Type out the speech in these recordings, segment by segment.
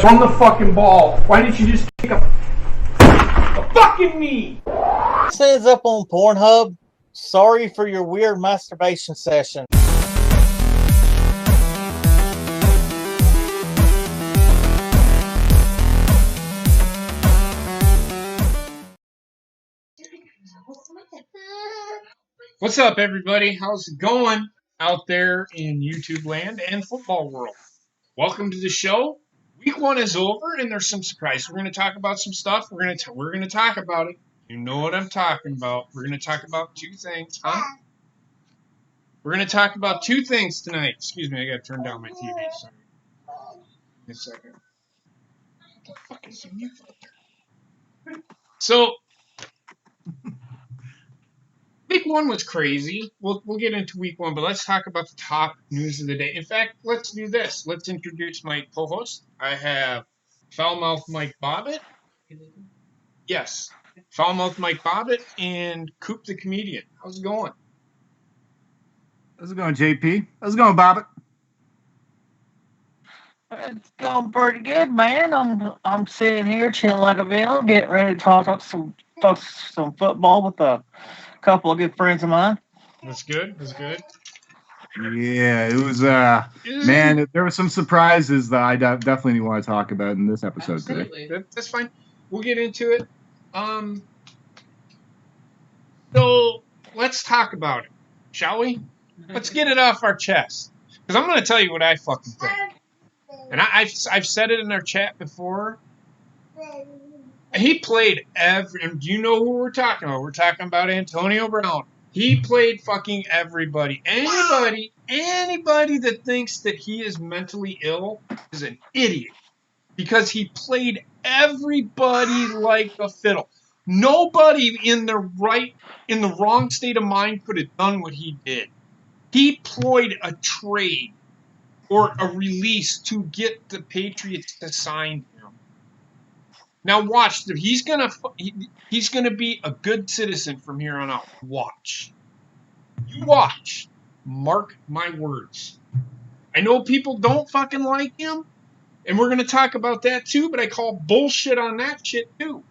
From the fucking ball. Why didn't you just kick a fucking knee? This ends up on Pornhub. Sorry for your weird masturbation session. What's up, everybody? How's it going out there in YouTube land and football world? Welcome to the show. Week 1 is over, and there's some surprises. We're going to talk about some stuff. We're going to talk about it. You know what I'm talking about. We're going to talk about two things, huh? We're going to talk about two things tonight. Excuse me, I got to turn down my TV. Sorry. Give me a second. What the fuck is in you out there? So, Week 1 was crazy. We'll get into Week 1, but let's talk about the top news of the day. In fact, let's do this. Let's introduce my co-host. I have Foulmouth Mike Bobbitt. Yes, Foulmouth Mike Bobbitt and Coop the comedian. How's it going? How's it going, JP? How's it going, Bobbitt? It's going pretty good, man. I'm sitting here chilling like a villain, getting ready to talk some football with a couple of good friends of mine. That's good. That's good. Yeah, it was. Man, there were some surprises that I definitely want to talk about in this episode Absolutely. Today. That's fine. We'll get into it. So let's talk about it, shall we? Let's get it off our chest. Because I'm going to tell you what I fucking think. And I've said it in our chat before. He played every. And do you know who we're talking about? We're talking about Antonio Brown. He played fucking everybody. Anybody that thinks that he is mentally ill is an idiot. Because he played everybody like a fiddle. Nobody in the wrong state of mind could have done what he did. He ployed a trade or a release to get the Patriots to sign him. Now watch, he's gonna be a good citizen from here on out. Watch. You watch. Mark my words. I know people don't fucking like him, and we're gonna talk about that too, but I call bullshit on that shit too.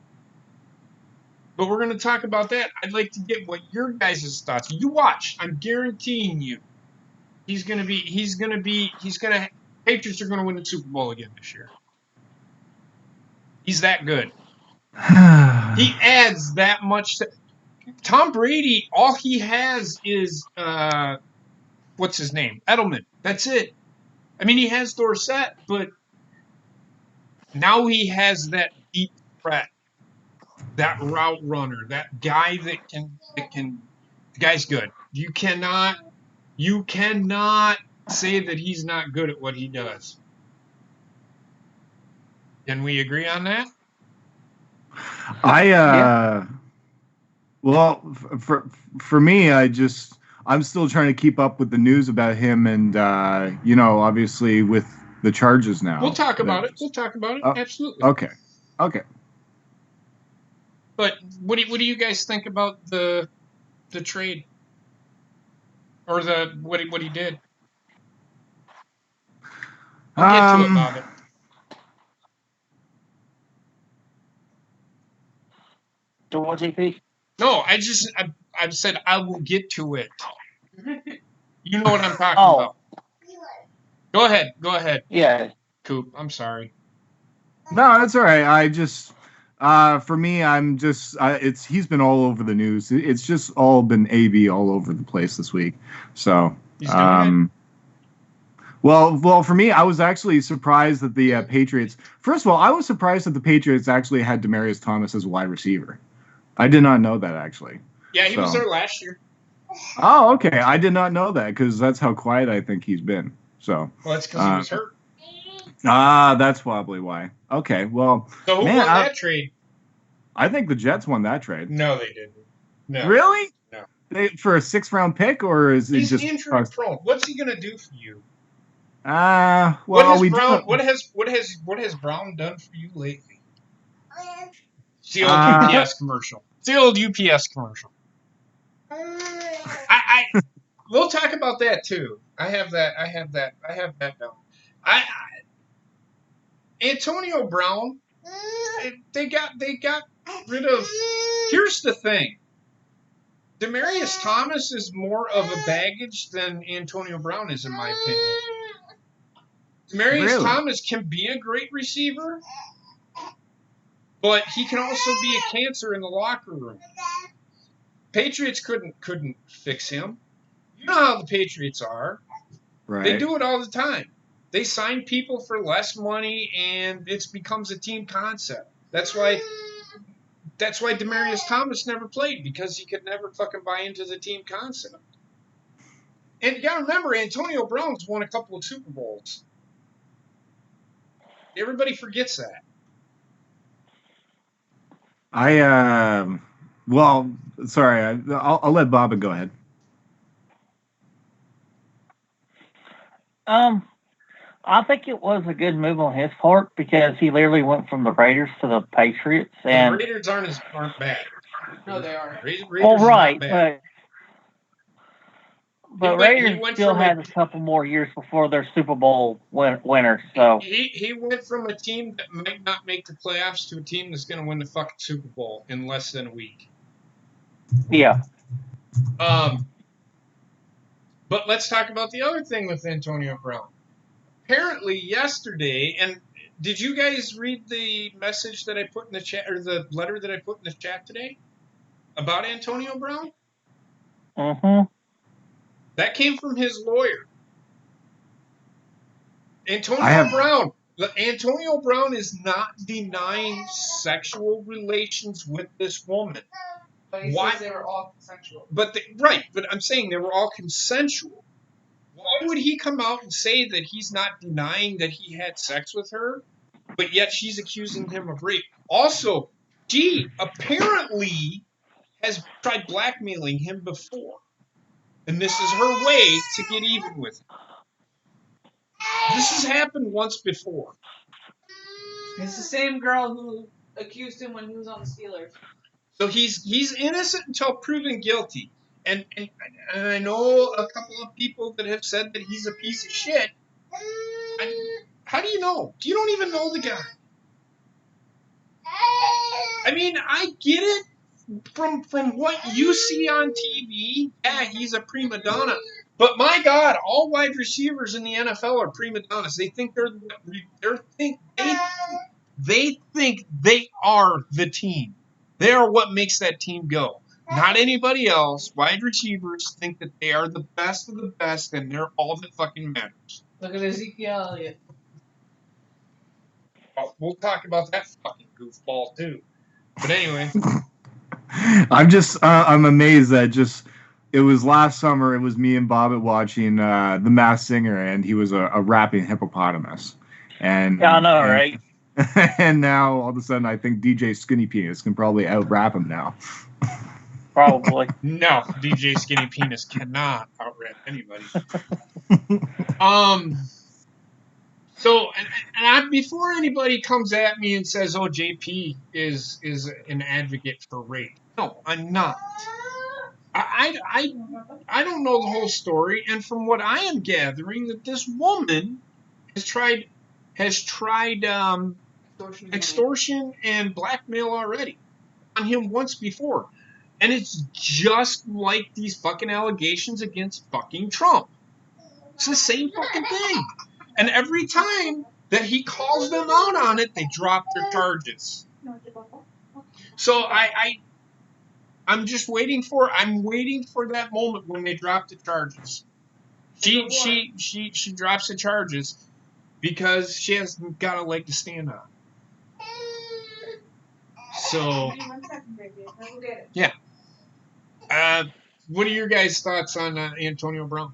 But we're gonna talk about that. I'd like to get what your guys' thoughts. You watch. I'm guaranteeing you. Patriots are gonna win the Super Bowl again this year. He's that good. He adds that much. Tom Brady, all he has is what's his name? Edelman. That's it. I mean, he has Dorsett, but now he has that deep threat, that route runner, that guy that can. The guy's good. You cannot say that he's not good at what he does. Can we agree on that? Well, for me, I'm still trying to keep up with the news about him, and obviously with the charges now. We'll talk about it. Absolutely. Okay. But what do you guys think about the trade or what he did? I'll get to it, Bobby. Do what, JP? No, I said I will get to it. You know what I'm talking about. Go ahead. Yeah. Coop, I'm sorry. No, that's all right. I just, for me, he's been all over the news. It's just all been AB all over the place this week. So, He's doing it. Well, for me, I was actually surprised that the Patriots. First of all, I was surprised that the Patriots actually had Demaryius Thomas as wide receiver. I did not know that, actually. Yeah, he was there last year. Oh, okay. I did not know that because that's how quiet I think he's been. So. Well, that's because he was hurt. That's probably why. Okay, well. So who won that trade? I think the Jets won that trade. No, they didn't. No. Really? No. For a 6th-round pick, or is he's it just injury prone? What's he gonna do for you? Well, what has Brown done for you lately? It's the old UPS commercial. We'll talk about that too. I have that down. Antonio Brown, they got rid of. Here's the thing. Demaryius Thomas is more of a baggage than Antonio Brown is, in my opinion. Demaryius Thomas can be a great receiver, but he can also be a cancer in the locker room. Patriots couldn't fix him. You know how the Patriots are. Right. They do it all the time. They sign people for less money, and it becomes a team concept. That's why Demaryius Thomas never played, because he could never fucking buy into the team concept. And you got to remember, Antonio Brown's won a couple of Super Bowls. Everybody forgets that. Well, sorry. I'll let Bob go ahead. I think it was a good move on his part, because he literally went from the Raiders to the Patriots, and the Raiders aren't bad. No, they are. Raiders well, right, bad. but Raiders still has a couple more years before they're Super Bowl winners. So he went from a team that might not make the playoffs to a team that's going to win the fucking Super Bowl in less than a week. Yeah. But let's talk about the other thing with Antonio Brown. Apparently yesterday, and did you guys read the message that I put in the chat, or the letter that I put in the chat today about Antonio Brown? Mm-hmm. That came from his lawyer. Antonio Brown is not denying sexual relations with this woman. But he says they were all consensual. But I'm saying they were all consensual. Why would he come out and say that he's not denying that he had sex with her, but yet she's accusing him of rape? Also, she apparently has tried blackmailing him before, and this is her way to get even with him. This has happened once before. It's the same girl who accused him when he was on the Steelers. So he's innocent until proven guilty. And I know a couple of people that have said that he's a piece of shit. How do you know? You don't even know the guy. I mean, I get it from what you see on TV. Yeah, he's a prima donna. But my God, all wide receivers in the NFL are prima donnas. They think they think they are the team. They are what makes that team go. Not anybody else. Wide receivers think that they are the best of the best, and they're all that fucking matters. Look at Ezekiel Elliott. We'll talk about that fucking goofball too. But anyway, I'm amazed that it was last summer. It was me and Bob watching The Masked Singer, and he was a rapping hippopotamus. And yeah, I know, right? And now all of a sudden, I think DJ Skinny Penis can probably out-rap him now. Probably. No, DJ Skinny Penis cannot out-rap anybody. So, and before anybody comes at me and says, "Oh, JP is an advocate for rape," no, I'm not. I don't know the whole story, and from what I am gathering, that this woman has tried extortion and blackmail already on him once before, and it's just like these fucking allegations against fucking Trump. It's the same fucking thing. And every time that he calls them out on it, they drop their charges. So I'm just waiting for that moment when they drop the charges. She drops the charges because she hasn't got a leg to stand on. So yeah. What are your guys' thoughts on Antonio Brown?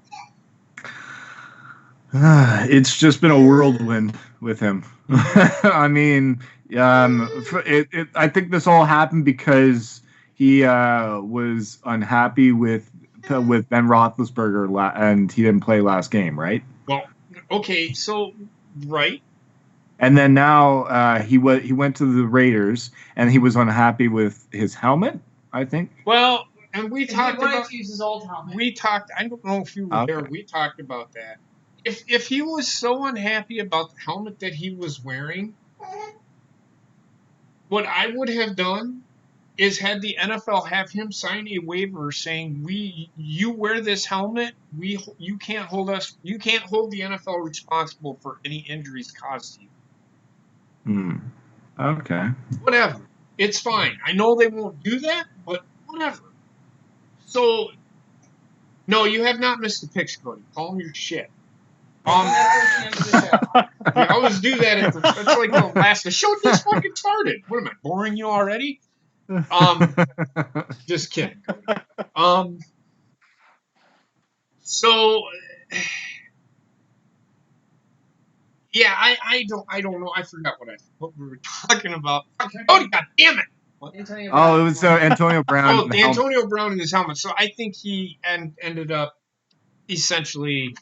It's just been a whirlwind with him. I mean, I think this all happened because he was unhappy with Ben Roethlisberger, and he didn't play last game, right? Well, okay, so right. And then now he went to the Raiders, and he was unhappy with his helmet, I think. Well, and we talked about to use his old helmet. I don't know if you were there. We talked about that. if he was so unhappy about the helmet that he was wearing, what I would have done is had the NFL have him sign a waiver saying you wear this helmet, you can't hold the NFL responsible for any injuries caused to you. Okay. Whatever. It's fine. I know they won't do that, but whatever. So no, you have not missed the picks, Cody. Calm your shit. That's the end of the show. We always do that that's like the last. The show just fucking started. What am I boring you already? Just kidding. Cody. So yeah, I don't know. I forgot what we were talking about. Cody, god damn it! Antonio Oh, Brown. it was Antonio Brown. Oh, Antonio Brown in his helmet. So I think he ended up essentially.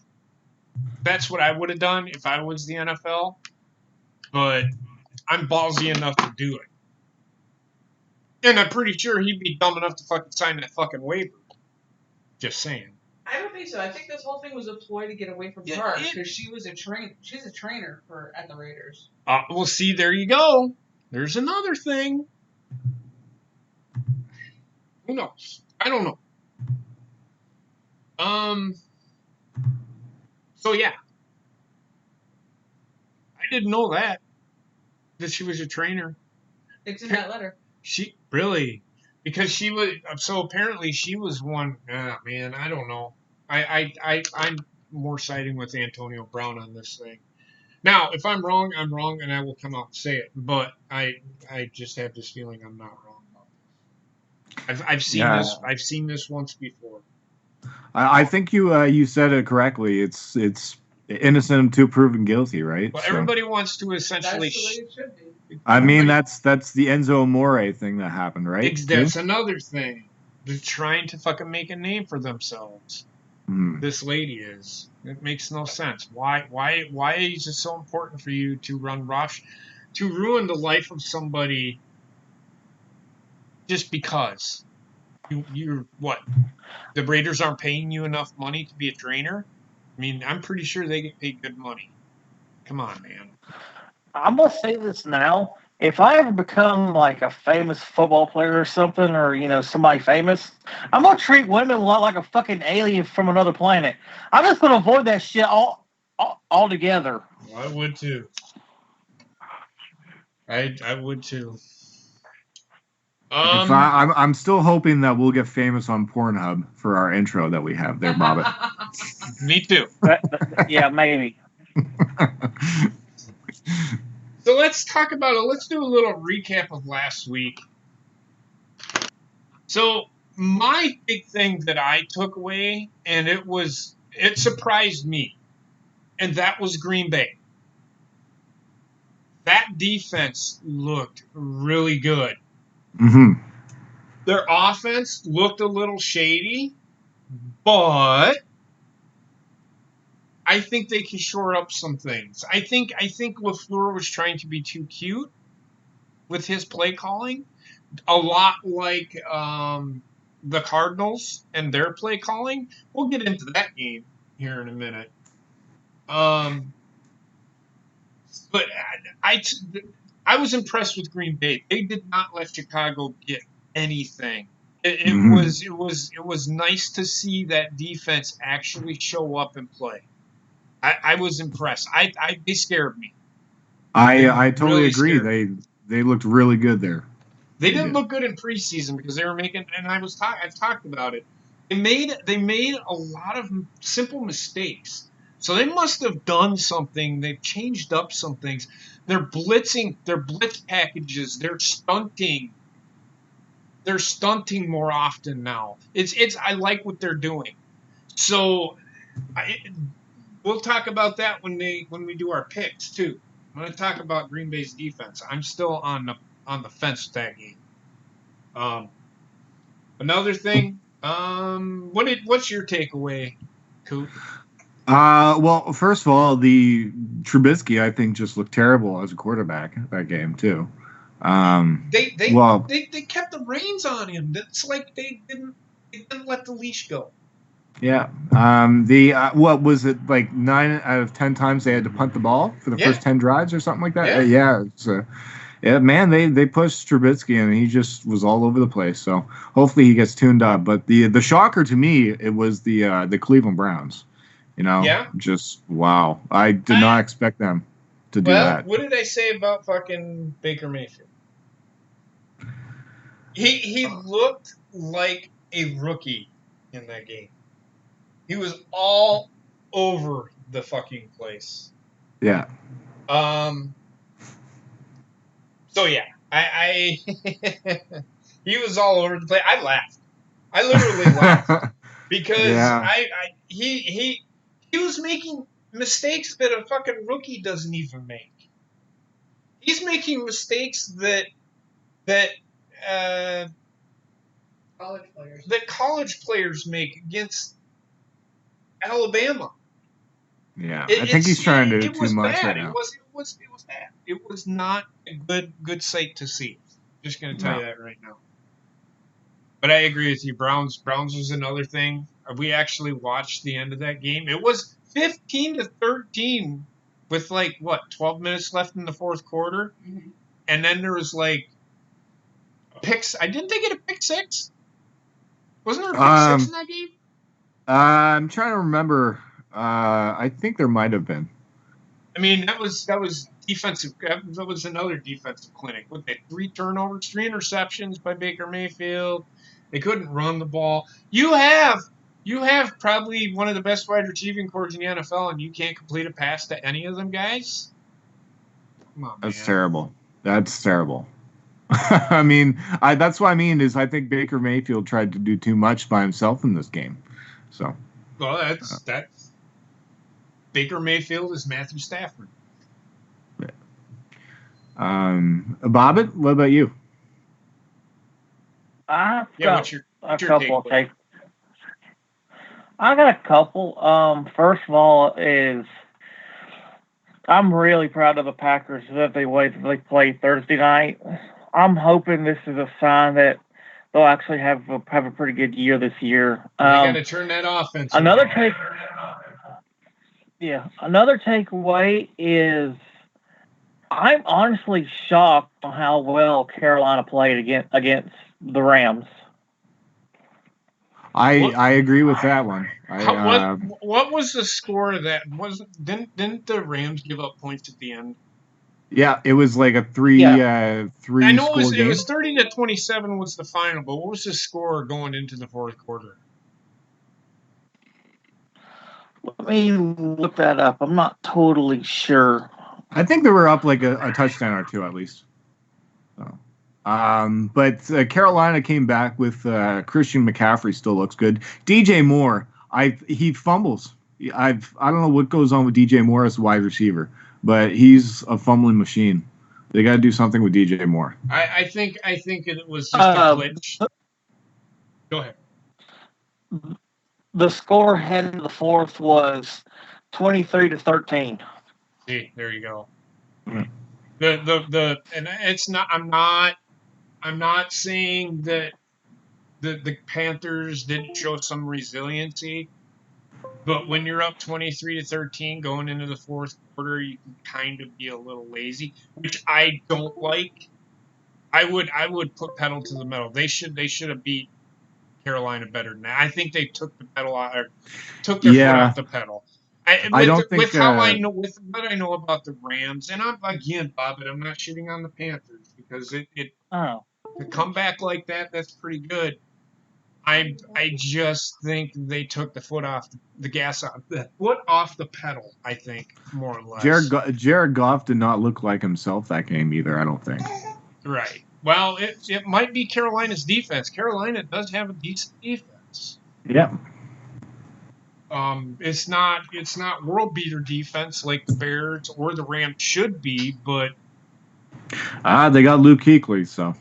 That's what I would have done if I was the NFL, but I'm ballsy enough to do it. And I'm pretty sure he'd be dumb enough to fucking sign that fucking waiver. Just saying. I don't think so. I think this whole thing was a ploy to get away from her because she was a trainer. She's a trainer at the Raiders. Well, see, there you go. There's another thing. Who knows? I don't know. So yeah, I didn't know that she was a trainer. It's in that letter. She really, because she was. So apparently she was one. Man, I don't know. I'm more siding with Antonio Brown on this thing. Now, if I'm wrong, I'm wrong, and I will come out and say it. But I just have this feeling I'm not wrong about this. I've seen this. I've seen this once before. I think you said it correctly. It's innocent until proven guilty, right? Well, everybody wants to essentially. That's the way it should be. I mean, that's the Enzo Amore thing that happened, right? That's another thing. They're trying to fucking make a name for themselves. This lady is. It makes no sense. Why is it so important for you to ruin the life of somebody just because? You're what? The Raiders aren't paying you enough money to be a trainer? I mean, I'm pretty sure they get paid good money. Come on, man. I'm gonna say this now. If I ever become like a famous football player or something, or somebody famous, I'm gonna treat women a lot like a fucking alien from another planet. I'm just gonna avoid that shit altogether. I would too. I would too. I'm still hoping that we'll get famous on Pornhub for our intro that we have there, Bobbit. Me too. Yeah, maybe. So let's talk about it. Let's do a little recap of last week. So my big thing that I took away, and it surprised me, and that was Green Bay. That defense looked really good. Mm-hmm. Their offense looked a little shady, but I think they can shore up some things. I think LaFleur was trying to be too cute with his play calling, a lot like the Cardinals and their play calling. We'll get into that game here in a minute. But I was impressed with Green Bay. They did not let Chicago get anything. It was nice to see that defense actually show up and play. I was impressed. They scared me. I totally agree. They looked really good there. They didn't look good in preseason because they were making, and I've talked about it. They made a lot of simple mistakes. So they must have done something. They've changed up some things. They're blitzing, their blitz packages. They're stunting. They're stunting more often now. I like what they're doing. So we'll talk about that when we do our picks too. I'm going to talk about Green Bay's defense. I'm still on the fence with that game. Another thing. What's your takeaway, Coop? Well, first of all, the Trubisky I think just looked terrible as a quarterback that game too. They kept the reins on him. It's like they didn't let the leash go. Yeah. What was it, like 9 out of 10 times they had to punt the ball for the Yeah. first 10 drives or something like that? Yeah. Yeah. So, yeah, man, they pushed Trubisky and he just was all over the place. So hopefully he gets tuned up. But the shocker to me, it was the Cleveland Browns. Yeah. Just wow. I did not expect them to do Well, that. what did I say about fucking Baker Mayfield? He looked like a rookie in that game. He was all over the fucking place. Yeah. So yeah, I he was all over the place. I laughed. I literally laughed because Yeah. he was making mistakes that a fucking rookie doesn't even make. He's making mistakes that uh, college players make against Alabama. Yeah. I think he's trying to do It too was much bad. right now. It was bad. It was not a good sight to see. Just gonna tell you No. that right now. But I agree with you. Browns was another thing. We actually watched the end of that game. It was 15-13 with like what 12 minutes left in the fourth quarter, and then there was like a pick. I didn't they get a pick six? Wasn't there a pick six in that game? I'm trying to remember. I think there might have been. I mean, that was defensive. That was another defensive clinic. With they 3 turnovers, 3 interceptions by Baker Mayfield. They couldn't run the ball. You have probably one of the best wide receiving corps in the NFL, and you can't complete a pass to any of them guys. Come on, That's man. terrible. That's terrible. I mean, that's what I mean is I think Baker Mayfield tried to do too much by himself in this game. So. Well, that's Baker Mayfield is Matthew Stafford. Bobbit, what about you? I've got a your couple of takeaway? takes. I got a couple. First of all, is I'm really proud of the Packers that they played Thursday night. I'm hoping this is a sign that they'll actually have a pretty good year this year. They got to turn that offense. Another takeaway is I'm honestly shocked on how well Carolina played against the Rams. I agree with that one. What was the score of that? Didn't the Rams give up points at the end? Yeah, it was like a three I know score game. It was 30-27 was the final, but what was the score going into the fourth quarter? Let me look that up. I'm not totally sure. I think they were up like a touchdown or two at least. So, but Carolina came back with Christian McCaffrey still looks good. DJ Moore, he fumbles. I don't know what goes on with DJ Moore as a wide receiver, but he's a fumbling machine. They got to do something with DJ Moore. I think it was just a glitch. Go ahead. The score heading to the fourth was 23-13. See, there you go. And it's not. I'm not saying that the Panthers didn't show some resiliency, but when you're up 23-13 going into the fourth quarter, you can kind of be a little lazy, which I don't like. I would put pedal to the metal. They should have beat Carolina better than that. I think they took the pedal out, or took their foot off the pedal. With what I know about the Rams, and I'm again, Bob, I'm not shitting on the Panthers because to come back like that's pretty good. I just think they took the foot off the pedal. I think more or less. Jared Goff did not look like himself that game either. I don't think. Right. Well, it might be Carolina's defense. Carolina does have a decent defense. Yeah. It's not world beater defense like the Bears or the Rams should be, but they got Luke Kuechly, so.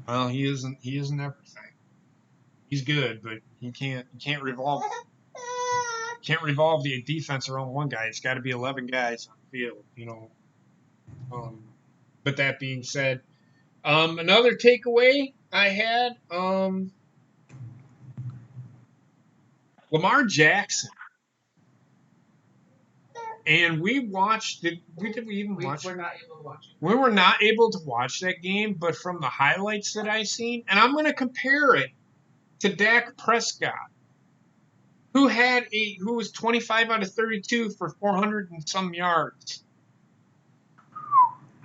Well, he isn't everything. He's good, but he can't revolve the defense around one guy. It's got to be 11 guys on the field, But that being said, another takeaway I had, Lamar Jackson. And we watched. Did we even watch? We're not able to watch it. We were not able to watch that game, but from the highlights that I seen, and I'm going to compare it to Dak Prescott, who was 25 out of 32 for 400 and some yards.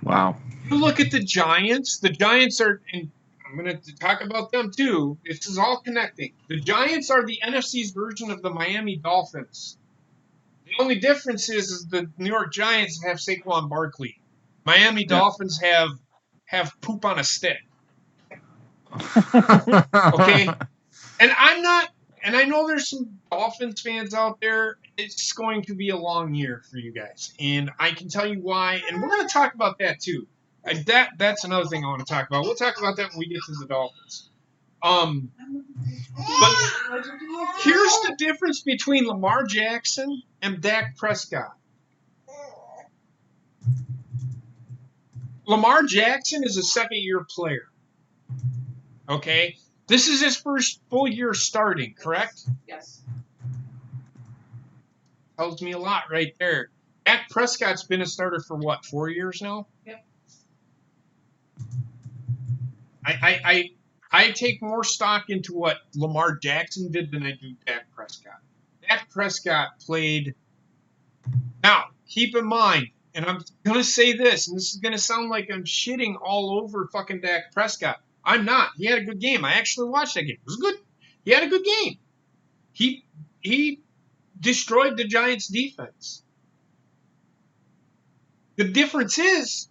Wow. You look at the Giants. The Giants are, and I'm going to talk about them too. This is all connecting. The Giants are the NFC's version of the Miami Dolphins. The only difference is the New York Giants have Saquon Barkley. Miami Dolphins have poop on a stick. Okay? And I'm not, and I know there's some Dolphins fans out there. It's going to be a long year for you guys. And I can tell you why. And we're going to talk about that too. That's another thing I want to talk about. We'll talk about that when we get to the Dolphins. But here's the difference between Lamar Jackson and Dak Prescott. Lamar Jackson is a second-year player. Okay? This is his first full year starting, correct? Yes. Tells me a lot right there. Dak Prescott's been a starter for what, 4 years now? Yep. I take more stock into what Lamar Jackson did than I do Dak Prescott. Dak Prescott played. Now, keep in mind, and I'm going to say this, and this is going to sound like I'm shitting all over fucking Dak Prescott. I'm not. He had a good game. I actually watched that game. It was good. He had a good game. He destroyed the Giants' defense. The difference is,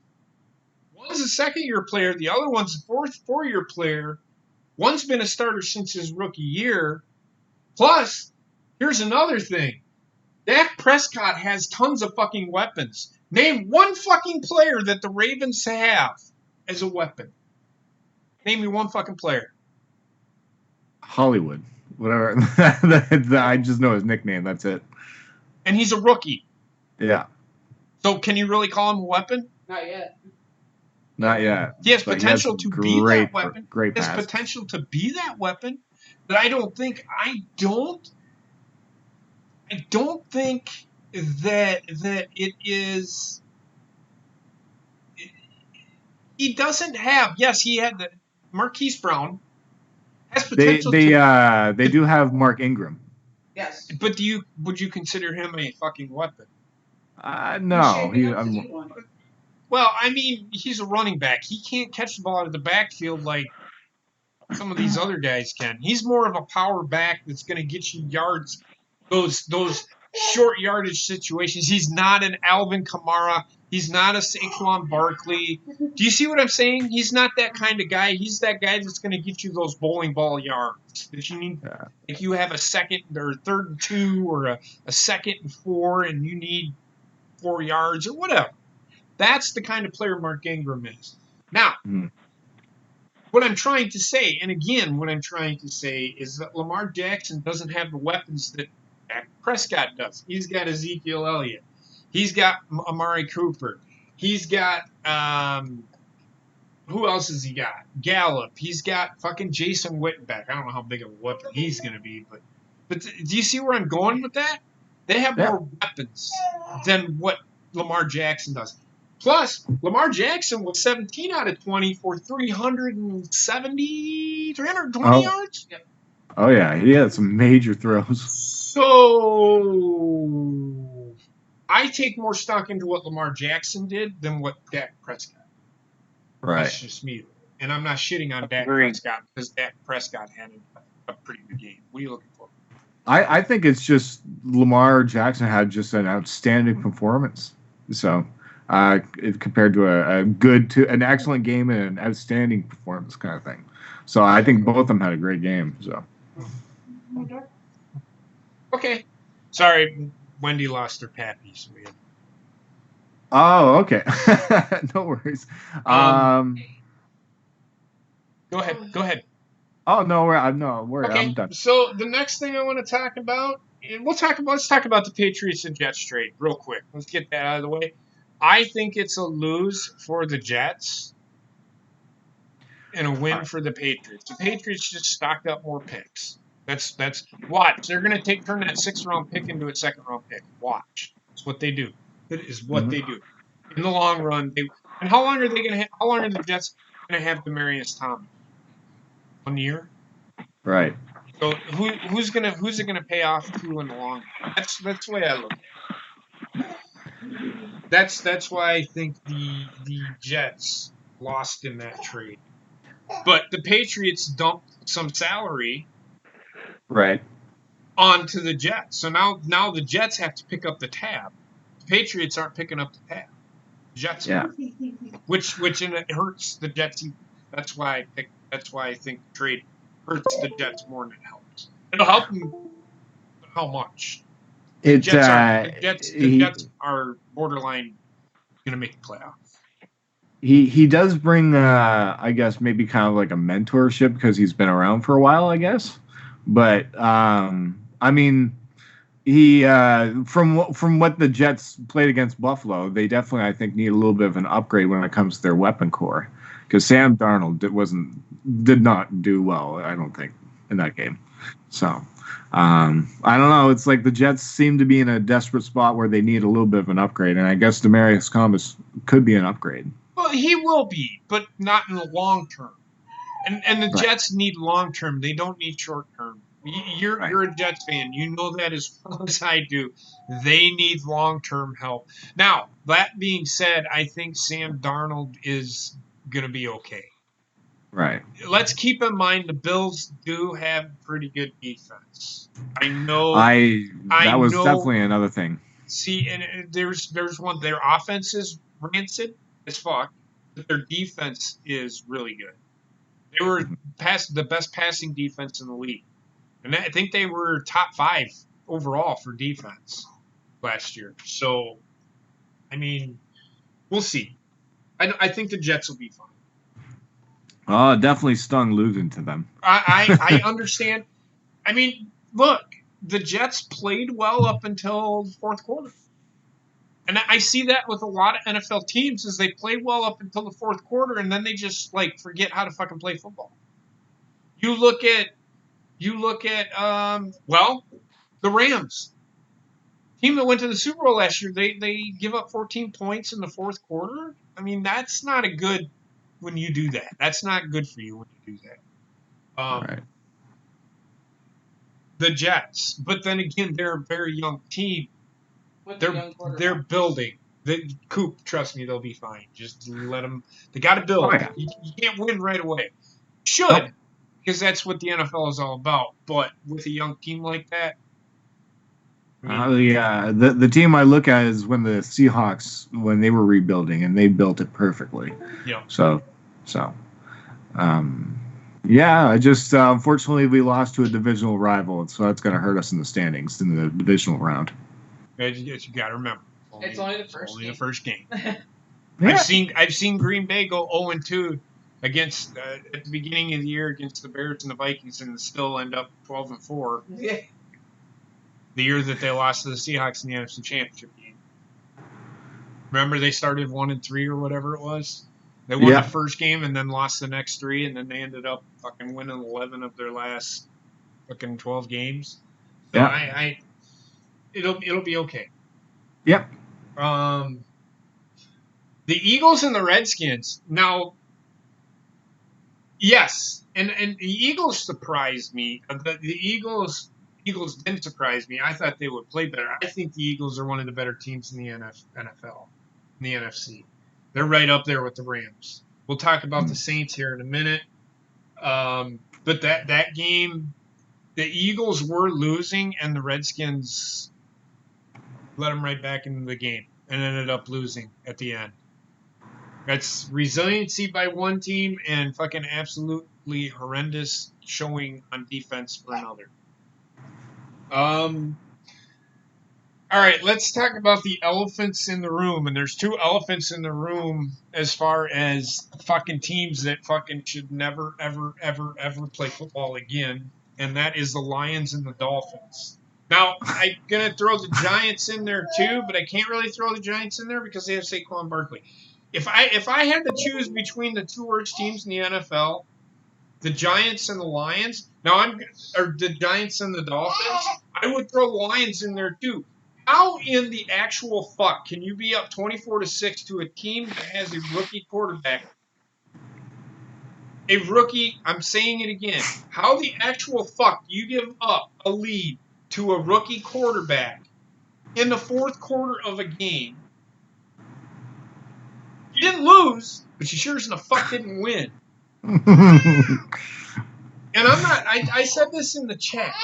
one's a second-year player, the other one's a four-year player. One's been a starter since his rookie year. Plus, here's another thing. Dak Prescott has tons of fucking weapons. Name one fucking player that the Ravens have as a weapon. Name me one fucking player. Hollywood. Whatever. I just know his nickname. That's it. And he's a rookie. Yeah. So can you really call him a weapon? Not yet. Not yet. He has but potential he has to be that great weapon. He has pass. potential to be that weapon. But I don't think that it is. He doesn't have. Yes, he had the Marquise Brown has potential. They do have Mark Ingram. Yes. But would you consider him a fucking weapon? No. Well, I mean, he's a running back. He can't catch the ball out of the backfield like some of these other guys can. He's more of a power back that's going to get you yards, those short yardage situations. He's not an Alvin Kamara. He's not a Saquon Barkley. Do you see what I'm saying? He's not that kind of guy. He's that guy that's going to get you those bowling ball yards that you need. Yeah. If you have a second or third and 2 or a second and 4 and you need 4 yards or whatever. That's the kind of player Mark Ingram is. Now, what I'm trying to say, and again, what I'm trying to say is that Lamar Jackson doesn't have the weapons that Dak Prescott does. He's got Ezekiel Elliott. He's got Amari Cooper. He's got, who else has he got? Gallup. He's got fucking Jason Wittenbeck. I don't know how big of a weapon he's going to be, but do you see where I'm going with that? They have more weapons than what Lamar Jackson does. Plus, Lamar Jackson was 17 out of 20 for 320 yards. Yep. Oh, yeah. He had some major throws. So, I take more stock into what Lamar Jackson did than what Dak Prescott. Right. That's just me. And I'm not shitting on Dak Agreed. Prescott because Dak Prescott had a pretty good game. What are you looking for? I think it's just Lamar Jackson had just an outstanding performance. So, compared to an excellent game and an outstanding performance kind of thing. So I think both of them had a great game. So. Okay. Sorry, Wendy lost her pappy. So we had... Oh, okay. No worries. Go ahead. Oh no, I'm done. So the next thing I want to talk about, and let's talk about the Patriots and Jets trade real quick. Let's get that out of the way. I think it's a lose for the Jets and a win for the Patriots. The Patriots just stocked up more picks. That's watch. They're gonna turn that 6th-round pick into a 2nd-round pick. Watch. It's what they do. It is what they do. In the long run, and how long are they gonna? How long are the Jets gonna have Demaryius Thomas? 1 year. Right. So who's it gonna pay off to in the long run? That's the way I look at it. That's why I think the Jets lost in that trade. But the Patriots dumped some salary Right. onto the Jets. So now the Jets have to pick up the tab. The Patriots aren't picking up the tab. The Jets Yeah. are. Which it hurts the Jets. That's why I think the trade hurts the Jets more than it helps. It'll help them, but how much? The Jets are borderline going to make the playoffs. He does bring I guess maybe kind of like a mentorship because he's been around for a while, I guess. But I mean, he from what the Jets played against Buffalo, they definitely I think need a little bit of an upgrade when it comes to their weapon core because Sam Darnold did not do well, I don't think, in that game. So I don't know. It's like the Jets seem to be in a desperate spot where they need a little bit of an upgrade, and I guess Demaryius Thomas could be an upgrade. Well, he will be, but not in the long term. And the Right. Jets need long term. They don't need short term. You're a Jets fan. You know that as well as I do. They need long term help. Now, that being said, I think Sam Darnold is going to be okay. Right. Let's keep in mind the Bills do have pretty good defense. I know. That was definitely another thing. See, and there's one. Their offense is rancid as fuck, but their defense is really good. They were the best passing defense in the league, and I think they were top 5 overall for defense last year. So, I mean, we'll see. I think the Jets will be fine. Oh, it definitely stung losing to them. I understand. I mean, look, the Jets played well up until the 4th quarter. And I see that with a lot of NFL teams is they play well up until the 4th quarter and then they just forget how to fucking play football. You look at the Rams. Team that went to the Super Bowl last year, they give up 14 points in the 4th quarter. I mean, that's not a good when you do that. That's not good for you when you do that. Right. The Jets, but then again, they're a very young team. They're building. Coop, trust me, they'll be fine. Just let them. They got to build. Oh, yeah. You can't win right away. Should, because that's what the NFL is all about. But with a young team like that, yeah, the team I look at is when the Seahawks when they were rebuilding and they built it perfectly. Yeah. So, yeah, I just unfortunately we lost to a divisional rival, and so that's going to hurt us in the standings in the divisional round. You got to remember, it's only the first game. Yeah. I've seen Green Bay go 0-2 against at the beginning of the year against the Bears and the Vikings, and still end up 12-4. Yeah. The year that they lost to the Seahawks in the NFC Championship game. Remember they started 1-3 or whatever it was? They won the first game and then lost the next 3, and then they ended up fucking winning 11 of their last fucking 12 games. So yeah. It'll be okay. Yep. The Eagles and the Redskins. Now, yes, and the Eagles surprised me. The Eagles didn't surprise me. I thought they would play better. I think the Eagles are one of the better teams in the NFL, in the NFC. They're right up there with the Rams. We'll talk about the Saints here in a minute. But that game, the Eagles were losing, and the Redskins let them right back into the game and ended up losing at the end. That's resiliency by one team and fucking absolutely horrendous showing on defense for another. All right, let's talk about the elephants in the room. And there's 2 elephants in the room as far as fucking teams that fucking should never, ever, ever, ever play football again. And that is the Lions and the Dolphins. Now, I'm going to throw the Giants in there too, but I can't really throw the Giants in there because they have Saquon Barkley. If I had to choose between the 2 worst teams in the NFL, the Giants and the Lions. or the Giants and the Dolphins. I would throw the Lions in there too. How in the actual fuck can you be up 24-6 to a team that has a rookie quarterback? A rookie, I'm saying it again. How the actual fuck do you give up a lead to a rookie quarterback in the fourth quarter of a game? You didn't lose, but you sure as the fuck didn't win. And I'm not. I said this in the chat.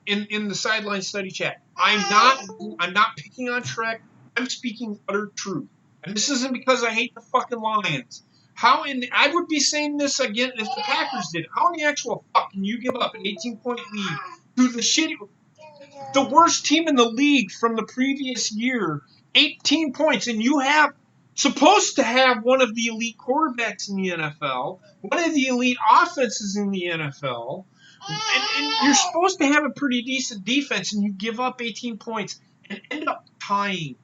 In the sideline study chat. I'm not picking on Shrek. I'm speaking utter truth. And this isn't because I hate the fucking Lions. I would be saying this again if the Packers did. How in the actual fuck can you give up an 18-point lead to the worst team in the league from the previous year, 18 points, and you have supposed to have one of the elite quarterbacks in the NFL, one of the elite offenses in the NFL, and you're supposed to have a pretty decent defense, and you give up 18 points and end up tying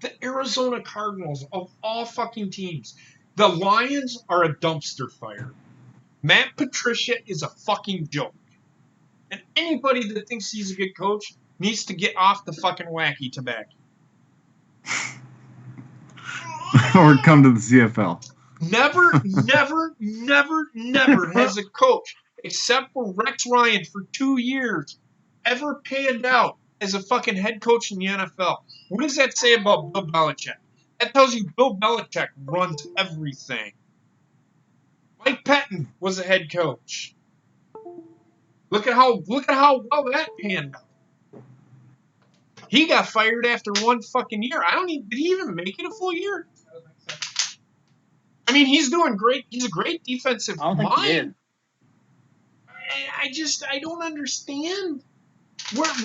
the Arizona Cardinals of all fucking teams. The Lions are a dumpster fire. Matt Patricia is a fucking joke. And anybody that thinks he's a good coach needs to get off the fucking wacky tobacco. Or come to the CFL. Never has a coach, except for Rex Ryan for 2 years, ever panned out as a fucking head coach in the NFL. What does that say about Bill Belichick? That tells you Bill Belichick runs everything. Mike Pettin was a head coach. Look at how well that panned out. He got fired after 1 fucking year. Did he even make it a full year? I mean, he's doing great. He's a great defensive mind. I don't think he did. I don't understand. What are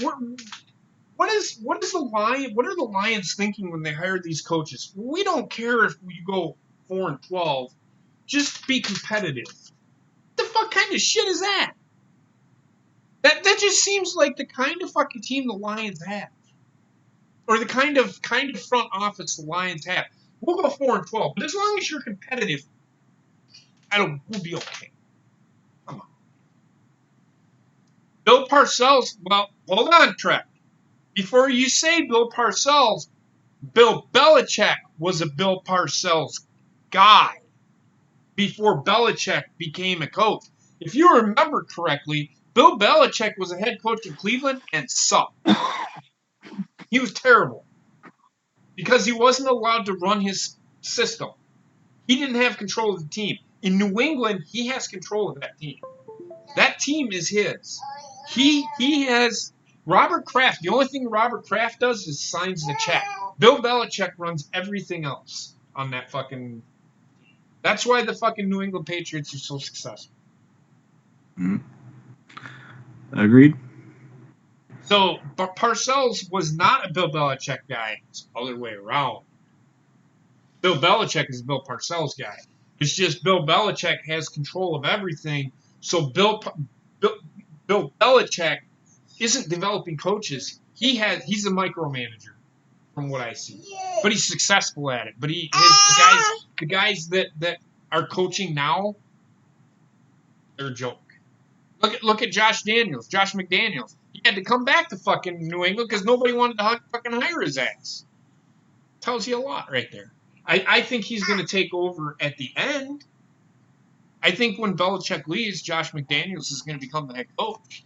the Lions thinking when they hire these coaches? We don't care if we go 4-12. Just be competitive. What the fuck kind of shit is that? That just seems like the kind of fucking team the Lions have. Or the kind of front office the Lions have. We'll go 4-12, but as long as you're competitive, we'll be okay. Come on. Bill Parcells, well, hold on, Trek. Before you say Bill Parcells, Bill Belichick was a Bill Parcells guy before Belichick became a coach. If you remember correctly, Bill Belichick was a head coach in Cleveland and sucked. He was terrible because he wasn't allowed to run his system. He didn't have control of the team. In New England, he has control of that team. That team is his. He has Robert Kraft. The only thing Robert Kraft does is signs the check. Bill Belichick runs everything else on that fucking. That's why the fucking New England Patriots are so successful. Agreed. So, but Parcells was not a Bill Belichick guy. It's the other way around. Bill Belichick is a Bill Parcells guy. It's just Bill Belichick has control of everything. So Bill Belichick isn't developing coaches. He's a micromanager, from what I see. But he's successful at it. But the guys that are coaching now, they're a joke. Look at Josh McDaniels. He had to come back to fucking New England because nobody wanted to fucking hire his ass. Tells you a lot right there. I think he's going to take over at the end. I think when Belichick leaves, Josh McDaniels is going to become the head coach.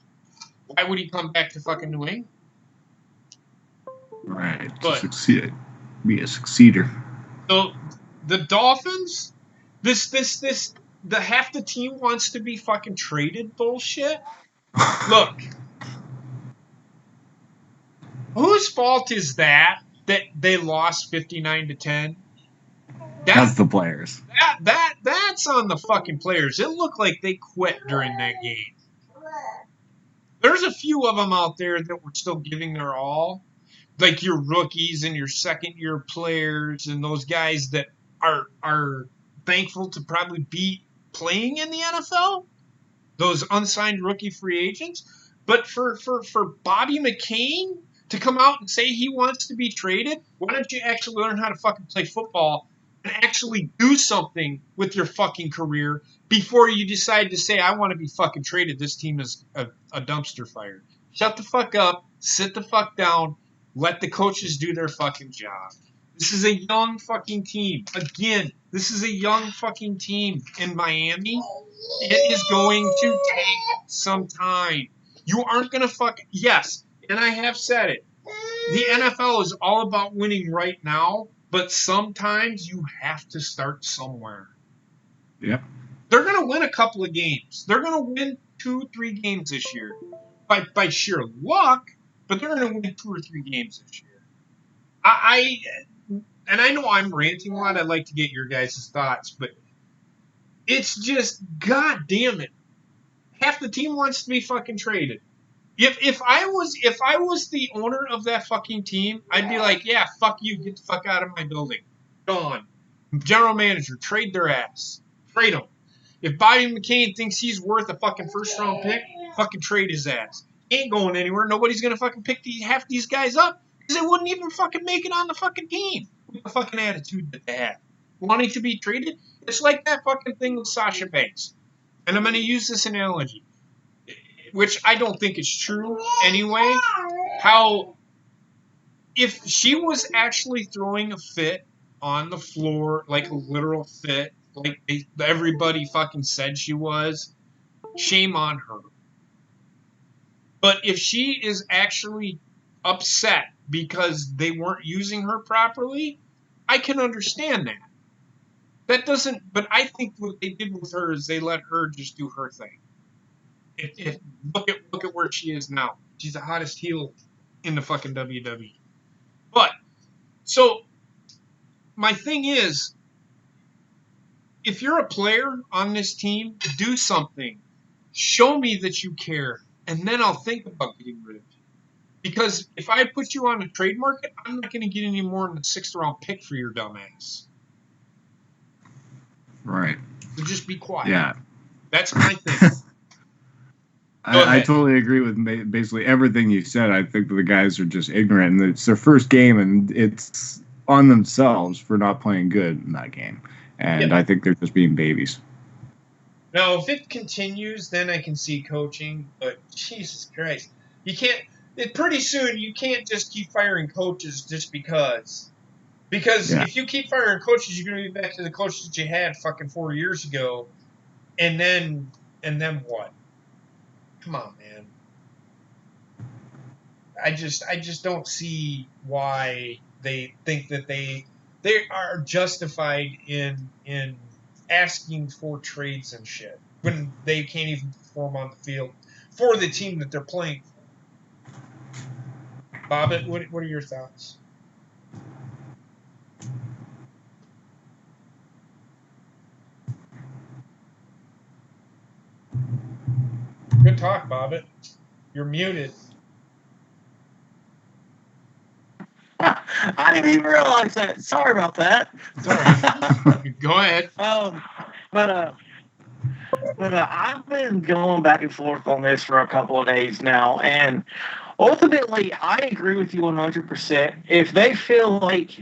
Why would he come back to fucking New England? Right. To succeed. Be a succeeder. So the Dolphins, the half the team wants to be fucking traded bullshit. Look. Whose fault is that they lost 59-10? That's the players. That's on the fucking players. It looked like they quit during that game. There's a few of them out there that were still giving their all, like your rookies and your second-year players and those guys that are thankful to probably be playing in the NFL, those unsigned rookie free agents. But for Bobby McCain to come out and say he wants to be traded, why don't you actually learn how to fucking play football and actually do something with your fucking career before you decide to say, I want to be fucking traded. This team is a dumpster fire. Shut the fuck up. Sit the fuck down. Let the coaches do their fucking job. This is a young fucking team. Again, this is a young fucking team in Miami. It is going to take some time. You aren't going to yes, and I have said it. The NFL is all about winning right now, but sometimes you have to start somewhere. Yep. They're going to win a couple of games. They're going to win 2-3 games this year by sheer luck, but they're going to win 2 or 3 games this year. And I know I'm ranting a lot. I'd like to get your guys' thoughts, but it's just, God damn it. Half the team wants to be fucking traded. If I was the owner of that fucking team, I'd be like, yeah, fuck you, get the fuck out of my building. Gone. General manager, trade their ass. Trade them. If Bobby McCain thinks he's worth a fucking first round pick, fucking trade his ass. He ain't going anywhere. Nobody's gonna fucking pick half these guys up because they wouldn't even fucking make it on the fucking team with the fucking attitude that they have. Wanting to be traded, it's like that fucking thing with Sasha Banks. And I'm gonna use this analogy, which I don't think is true anyway, how if she was actually throwing a fit on the floor, like a literal fit, like everybody fucking said she was, shame on her. But if she is actually upset because they weren't using her properly, I can understand that. That doesn't, but I think what they did with her is they let her just do her thing. Look at where she is now. She's the hottest heel in the fucking WWE. But so my thing is, if you're a player on this team, do something. Show me that you care, and then I'll think about getting rid of you. Because if I put you on the trade market, I'm not going to get any more than a 6th round pick for your dumb ass. Right. So just be quiet. Yeah. That's my thing. I totally agree with basically everything you said. I think the guys are just ignorant, and it's their first game, and it's on themselves for not playing good in that game. And I think they're just being babies. Now, if it continues, then I can see coaching. But Jesus Christ, you can't. Pretty soon, you can't just keep firing coaches just because. Because if you keep firing coaches, you're going to be back to the coaches that you had fucking 4 years ago, and then what? Come on, man. I just don't see why they think that they are justified in asking for trades and shit when they can't even perform on the field for the team that they're playing for. Bobbit, what are your thoughts? Good talk, Bobbit. You're muted. I didn't even realize that. Sorry about that. It's all right. Go ahead. But I've been going back and forth on this for a couple of days now, and ultimately, I agree with you 100%. If they feel like,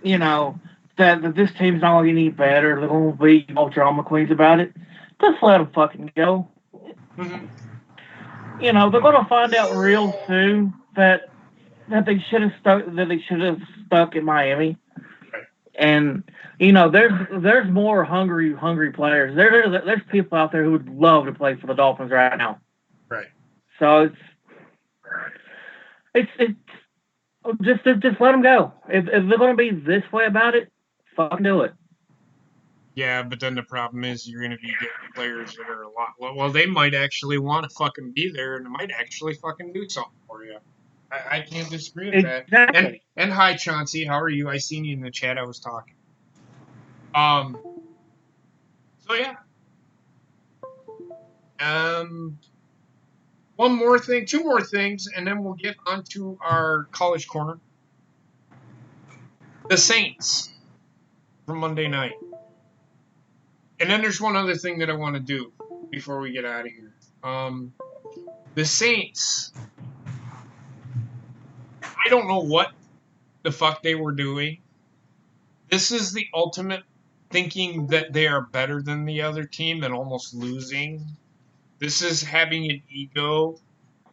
that this team's not going to get any better, they're going to be all drama queens about it, just let them fucking go. Mm-hmm. They're going to find out real soon that they should have stuck in Miami. Right. And there's more hungry players. There's people out there who would love to play for the Dolphins right now. Right. So it's just let them go. If they're going to be this way about it, fucking do it. Yeah, but then the problem is you're going to be getting players that are a lot. Well, they might actually want to fucking be there, and they might actually fucking do something for you. I can't disagree with that. Exactly. And hi, Chauncey. How are you? I seen you in the chat. I was talking. So yeah. One more thing, 2 more things, and then we'll get onto our college corner. The Saints from Monday night. And then there's one other thing that I want to do before we get out of here. The Saints. I don't know what the fuck they were doing, This is the ultimate thinking that they are better than the other team and almost losing. This is having an ego.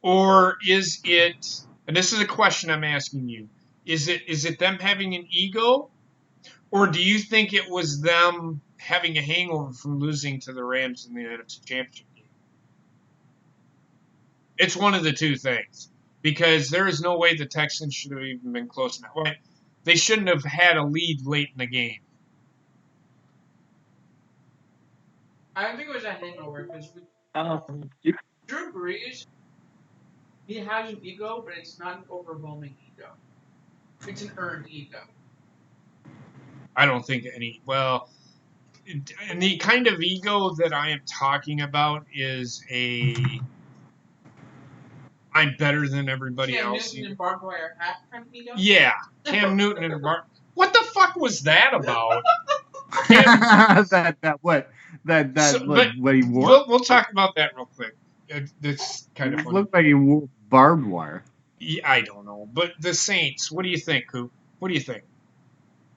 Or is it, and this is a question I'm asking you, is it them having an ego? Or do you think it was them having a hangover from losing to the Rams in the NFC Championship game? It's one of the two things. Because there is no way the Texans should have even been close enough. Right? They shouldn't have had a lead late in the game. I don't think it was a hangover because Drew Brees, he has an ego, but it's not an overwhelming ego. It's an earned ego. I don't think any. Well, and the kind of ego that I am talking about is I'm better than everybody Cam else. Newton and barbed wire hat kind of ego? Yeah, Cam Newton and What the fuck was that about? What he wore. We'll talk about that real quick. That's kind of It funny. looked like he wore barbed wire. Yeah, I don't know, but the Saints. What do you think, Coop? What do you think?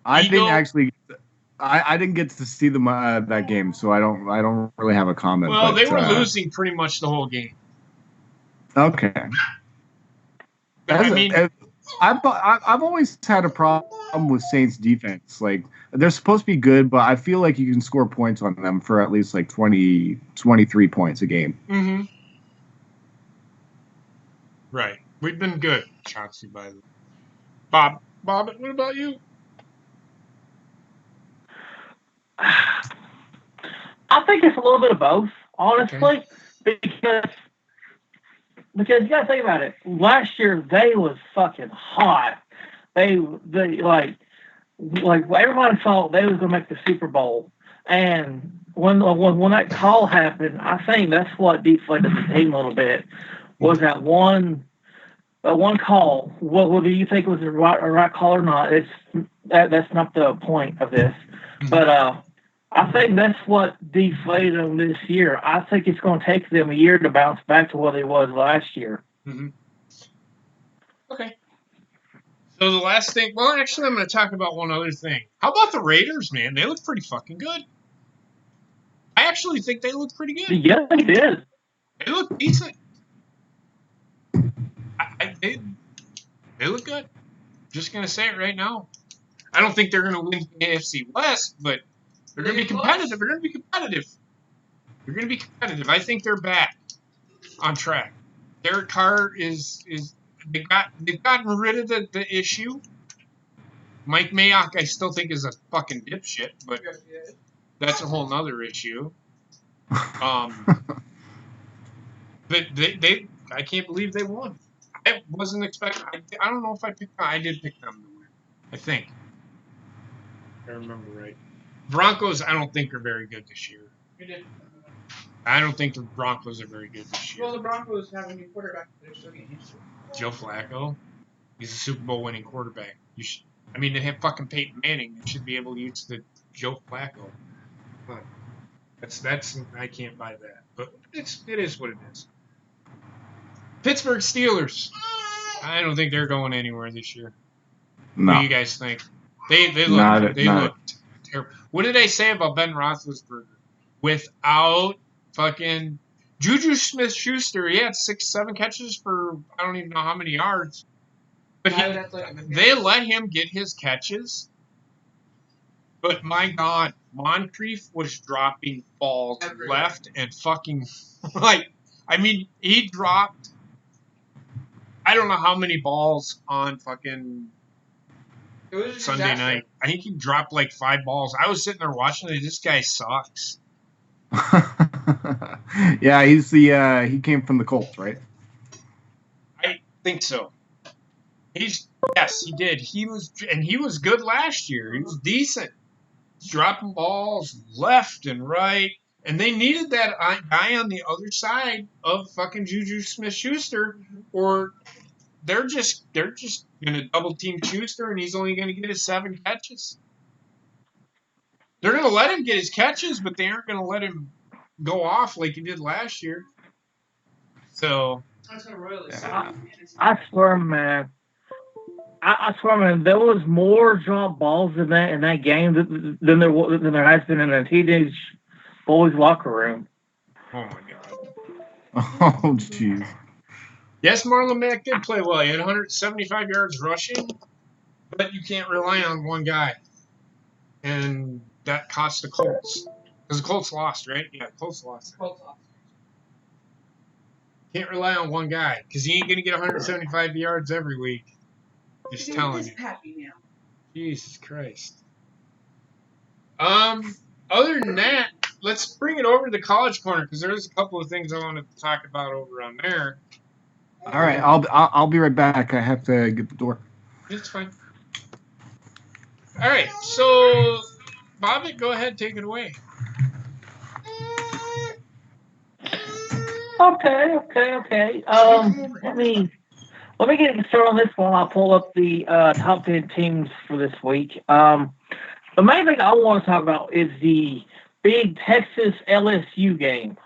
I Ego? think actually, I didn't get to see them that game, so I don't really have a comment. Well, but, they were losing pretty much the whole game. Okay. I mean, I've always had a problem with Saints defense. Like, they're supposed to be good, but I feel like you can score points on them for at least like 20, 23 points a game. Mm-hmm. Right. We've been good, Chauncey, by the way. Bob, what about you? I think it's a little bit of both, honestly, because you gotta think about it. Last year they was fucking hot. They like everybody thought they was gonna make the Super Bowl, and when that call happened, I think that's what deflated the team a little bit. Was that one call? Whether you think it was a right call or not, that's not the point of this. But I think that's what deflated them this year. I think it's going to take them a year to bounce back to what it was last year. Mm-hmm. Okay. So the last thing, well, actually, I'm going to talk about one other thing. How about the Raiders, man? They look pretty fucking good. I actually think they look pretty good. Yeah, they did. They look decent. They look good. Just going to say it right now. I don't think they're going to win the AFC West, but they're going to be competitive. They're going to be competitive. They're going to be competitive. I think they're back on track. Derek Carr is they've gotten rid of the issue. Mike Mayock, I still think, is a fucking dipshit, but that's a whole nother issue. But I can't believe they won. I wasn't expecting. I don't know if I did pick them to win. I think. If I remember right. Broncos, I don't think are very good this year. You did. I don't think the Broncos are very good this year. Well, the Broncos have a new quarterback. They're still getting used to it. Joe Flacco, he's a Super Bowl winning quarterback. They have fucking Peyton Manning. You should be able to use the Joe Flacco. But that's I can't buy that. But it is what it is. Pittsburgh Steelers. I don't think they're going anywhere this year. No. What do you guys think? They look terrible. What did I say about Ben Roethlisberger? Without fucking Juju Smith-Schuster, he had 6-7 catches for I don't even know how many yards. But they let him get his catches. But my God, Moncrief was dropping balls left and fucking he dropped I don't know how many balls on fucking Sunday night. I think he dropped like 5 balls. I was sitting there watching it. This guy sucks. Yeah, he came from the Colts, right? I think so. Yes, he did. He was good last year. He was decent. He's dropping balls left and right. And they needed that guy on the other side of fucking Juju Smith-Schuster, or they're just gonna double team Schuster, and he's only gonna get his 7 catches. They're gonna let him get his catches, but they aren't gonna let him go off like he did last year. So I swear, man. I swear, man, there was more drop balls in that game than there has been in a teenage boys' locker room. Oh my god. Oh, jeez. Yes, Marlon Mack did play well. He had 175 yards rushing, but you can't rely on one guy. And that cost the Colts. Because the Colts lost, right? Yeah, the Colts lost. Can't rely on one guy because he ain't going to get 175 yards every week. Just telling you. Happy now. Jesus Christ. Other than that, let's bring it over to the college corner because there's a couple of things I wanted to talk about over on there. All right, I'll be right back. I have to get the door. It's fine. All right, so Bobbitt, go ahead, take it away. Okay. Let me get started on this one. I'll pull up the top 10 teams for this week. The main thing I want to talk about is the big Texas LSU game.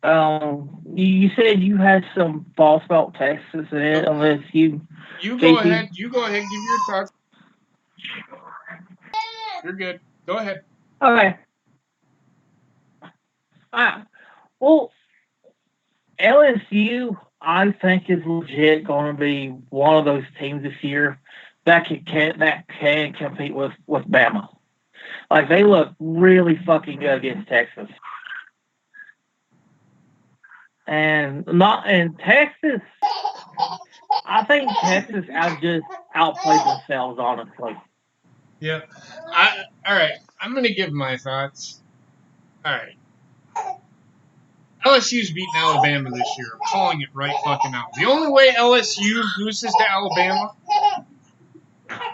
You said you had some thoughts about Texas and LSU. You go ahead. Give your thoughts. You're good. Go ahead. Okay. Well, LSU, I think, is legit going to be one of those teams this year that can compete with Bama. Like, they look really fucking good against Texas. And Texas, I think Texas outplayed themselves, honestly. Yep. All right. I'm going to give my thoughts. All right. LSU's beating Alabama this year. I'm calling it right fucking out. The only way LSU loses to Alabama. I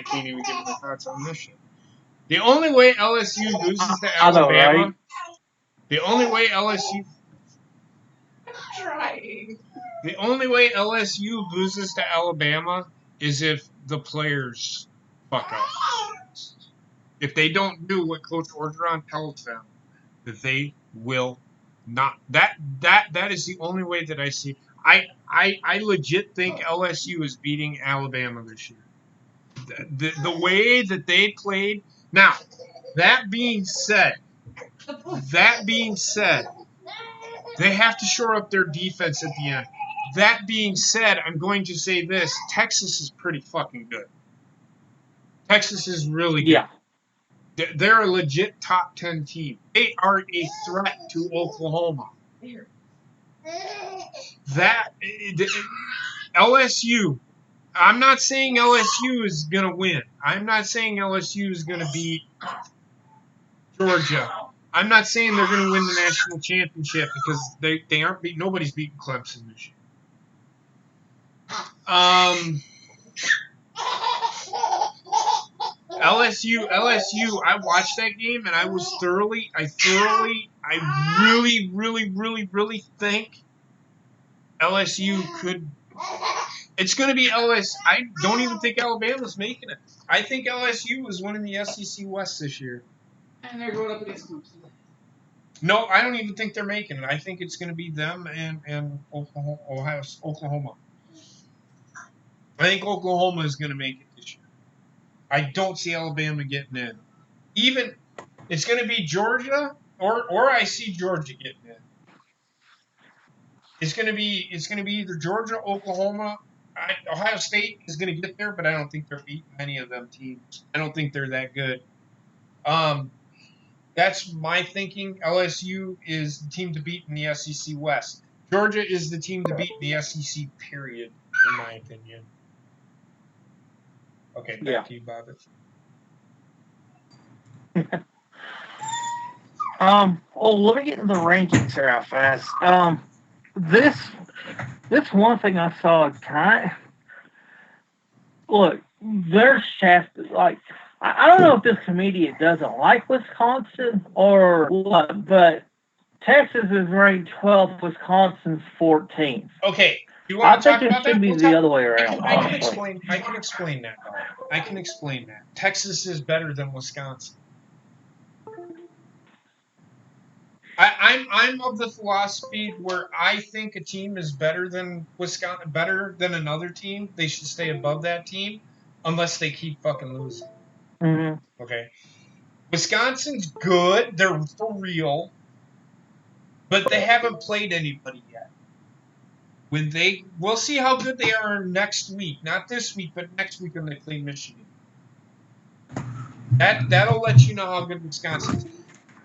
can't even give my thoughts on this shit. The only way LSU loses to Alabama. Right? The only way LSU. Trying. The only way LSU loses to Alabama is if the players fuck up. If they don't do what Coach Orgeron tells them, that they will not. That is the only way that I see. I legit think LSU is beating Alabama this year. The way that they played. Now, that being said, they have to shore up their defense at the end. That being said, I'm going to say this. Texas is pretty fucking good. Texas is really good. Yeah. They're a legit top 10 team. They are a threat to Oklahoma. LSU, I'm not saying LSU is going to win. I'm not saying LSU is going to beat Georgia. I'm not saying they're going to win the national championship because they aren't beating. Nobody's beating Clemson this year. LSU. I watched that game and I really think LSU could. It's going to be LSU. I don't even think Alabama's making it. I think LSU is winning the SEC West this year. And they're going up against Clemson. No, I don't even think they're making it. I think it's going to be them and Oklahoma. I think Oklahoma is going to make it this year. I don't see Alabama getting in. Even it's going to be Georgia or I see Georgia getting in. It's going to be either Georgia, Oklahoma. Ohio State is going to get there, but I don't think they're beating any of them teams. I don't think they're that good. That's my thinking. LSU is the team to beat in the SEC West. Georgia is the team to beat in the SEC, period, in my opinion. Okay, back to you, Bobbitt. Let me get into the rankings here out fast. This one thing I saw look, their shaft is like, I don't know if this comedian doesn't like Wisconsin or what, but Texas is ranked 12th, Wisconsin's 14th. Okay, you want to talk about that? I think it should be the other way around. I can explain that. I can explain that. Texas is better than Wisconsin. I'm of the philosophy where I think a team is better than Wisconsin, better than another team. They should stay above that team, unless they keep fucking losing. Mm-hmm. Okay, Wisconsin's good. They're for real, but they haven't played anybody yet. We'll see how good they are next week. Not this week, but next week when they play Michigan. That'll let you know how good Wisconsin is.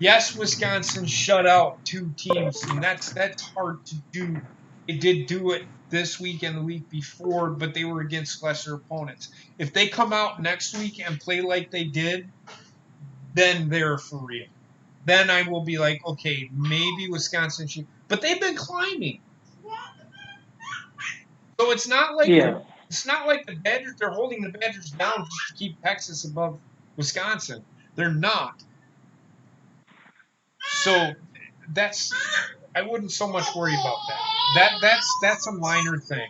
Yes, Wisconsin shut out 2 teams, and that's hard to do. They did do it this week and the week before, but they were against lesser opponents. If they come out next week and play like they did, then they're for real. Then I will be like, okay, maybe Wisconsin should. But they've been climbing, so it's not like the Badgers. They're holding the Badgers down just to keep Texas above Wisconsin. They're not. So I wouldn't so much worry about that. That's a minor thing.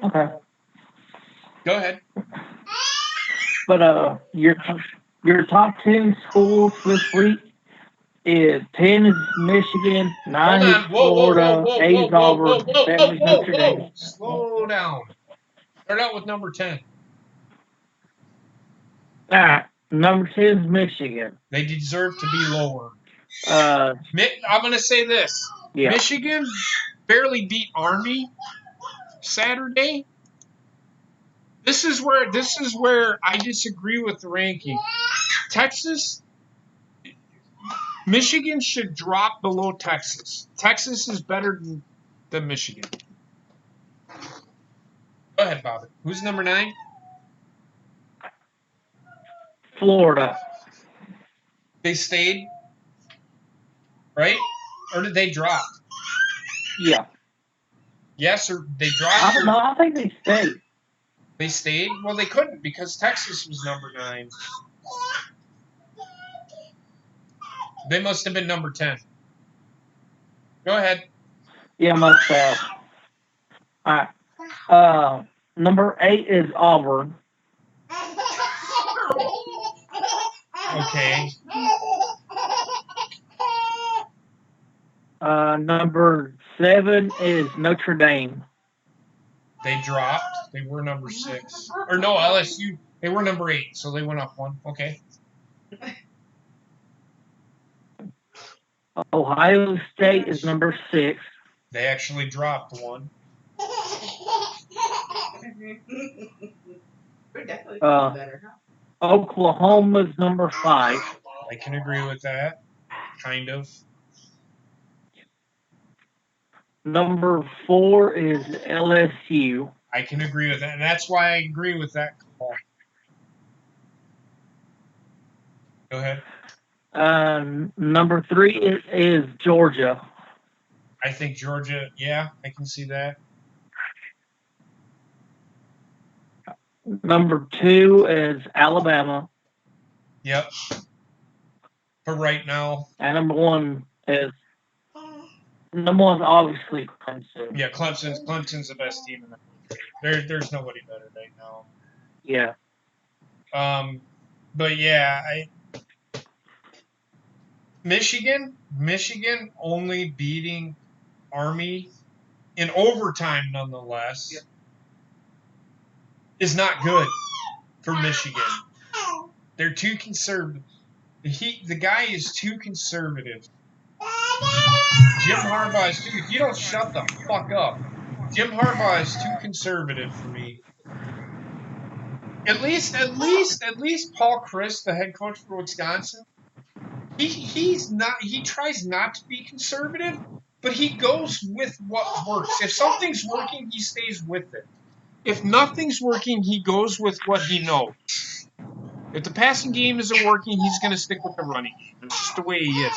Okay. Go ahead. But your top 10 schools this week is 10 is Michigan, 9 is Florida, 8 is Auburn, 7 is Notre Dame. Slow down. Start out with number 10. All right. Number 10 is Michigan. They deserve to be lower. I'm going to say this. Yeah. Michigan barely beat Army Saturday. This is where I disagree with the ranking. Michigan should drop below Texas. Texas is better than Michigan. Go ahead, Bobby. Who's number 9? Florida. They stayed, right? Or did they drop? Yeah. Yes, or they dropped? I don't know. I think they stayed. They stayed? Well, they couldn't because Texas was number 9. They must have been number 10. Go ahead. Yeah, must have. All right. Number 8 is Auburn. Okay. Number 7 is Notre Dame. They dropped. They were number 6. Or no, LSU. They were number 8, so they went up 1. Okay. Ohio State is number 6. They actually dropped 1. We're definitely better, huh? Oklahoma's number 5. I can agree with that. Kind of. Number 4 is LSU. I can agree with that, and that's why I agree with that call. Go ahead. Number 3 is Georgia. I think Georgia, yeah, I can see that. Number 2 is Alabama. Yep. For right now. And number 1 is obviously Clemson. Yeah, Clemson's the best team in the country. There's nobody better right now. Yeah. But yeah, Michigan only beating Army in overtime, nonetheless, is not good for Michigan. They're too conservative. The guy is too conservative. Jim Harbaugh is too. If you don't shut the fuck up, Jim Harbaugh is too conservative for me. At least Paul Chryst, the head coach for Wisconsin, he's not. He tries not to be conservative, but he goes with what works. If something's working, he stays with it. If nothing's working, he goes with what he knows. If the passing game isn't working, he's going to stick with the running game. That's just the way he is.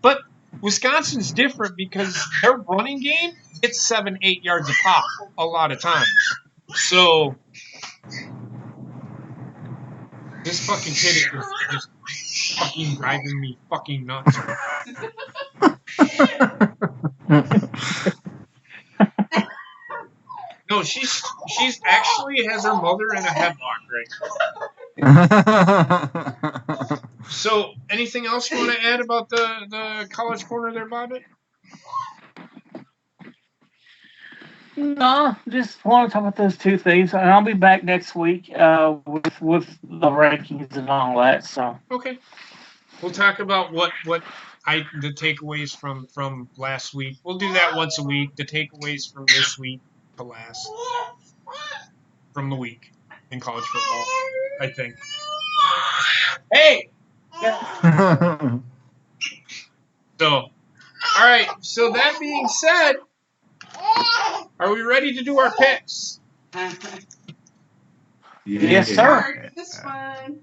But Wisconsin's different because their running game gets 7-8 yards a pop a lot of times. So this fucking kid is just fucking driving me fucking nuts. No, she's actually has her mother in a headlock right now. So, anything else you want to add about the college corner there, Bobbitt? No, just want to talk about those two things, and I'll be back next week with the rankings and all that. So Okay. We'll talk about what the takeaways from last week. We'll do that once a week. The takeaways from this week to last from the week in college football, I think. Hey. So, all right. So that being said, are we ready to do our picks? Yes, sir. This one.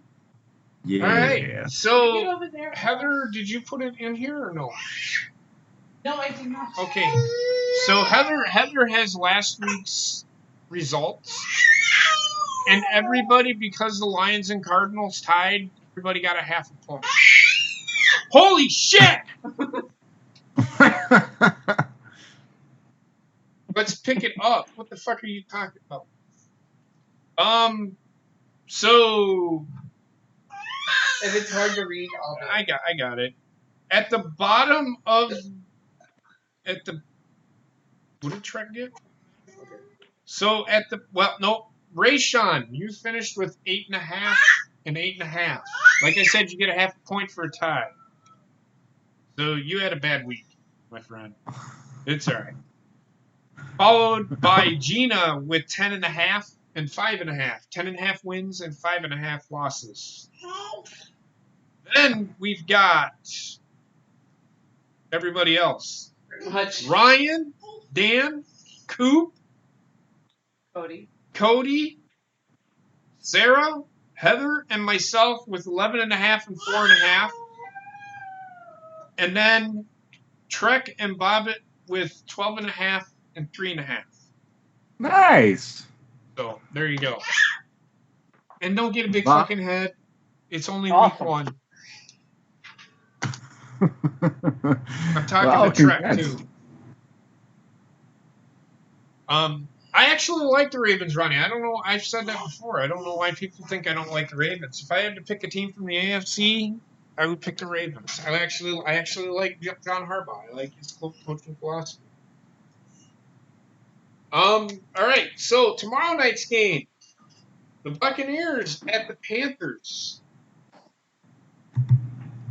Yeah. All right. So, Heather, did you put it in here or no? No, I did not. Okay. So Heather has last week's results, and everybody, because the Lions and Cardinals tied, everybody got a half a point. Holy shit! Let's pick it up. What the fuck are you talking about? So If it's hard to read, I got it. At the bottom of what did Trek get? So Rayshawn, you finished with 8.5 and 8.5. Like I said, you get a half a point for a tie. So you had a bad week, my friend. It's all right. Followed by Gina with 10.5 and 5.5. 10.5 wins and 5.5 losses. Then we've got everybody else. much. Ryan, Dan, Coop, Cody, Sarah, Heather, and myself with 11.5 and 4.5. And then Trek and Bobbitt with 12.5 and 3.5. Nice. So there you go. And don't get a big fucking head. It's only week 1. I'm talking to Trek too. I actually like the Ravens running. I don't know. I've said that before. I don't know why people think I don't like the Ravens. If I had to pick a team from the AFC, I would pick the Ravens. I actually like John Harbaugh. I like his coaching philosophy. All right. So tomorrow night's game, the Buccaneers at the Panthers.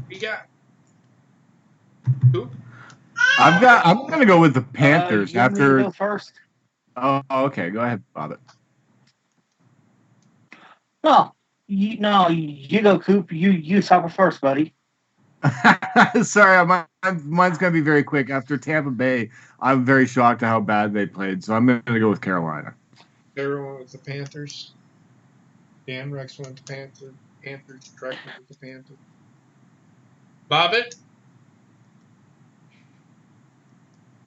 We got. Who? I'm gonna go with the Panthers you after. go first. Oh, okay. Go ahead, Bobbitt. No, you go, Coop. You talk first, buddy. Sorry, mine's gonna be very quick. After Tampa Bay, I'm very shocked at how bad they played, so I'm gonna go with Carolina. Everyone with the Panthers. Dan Rex went with the Panthers. Trek went with the Panthers. Bobbitt?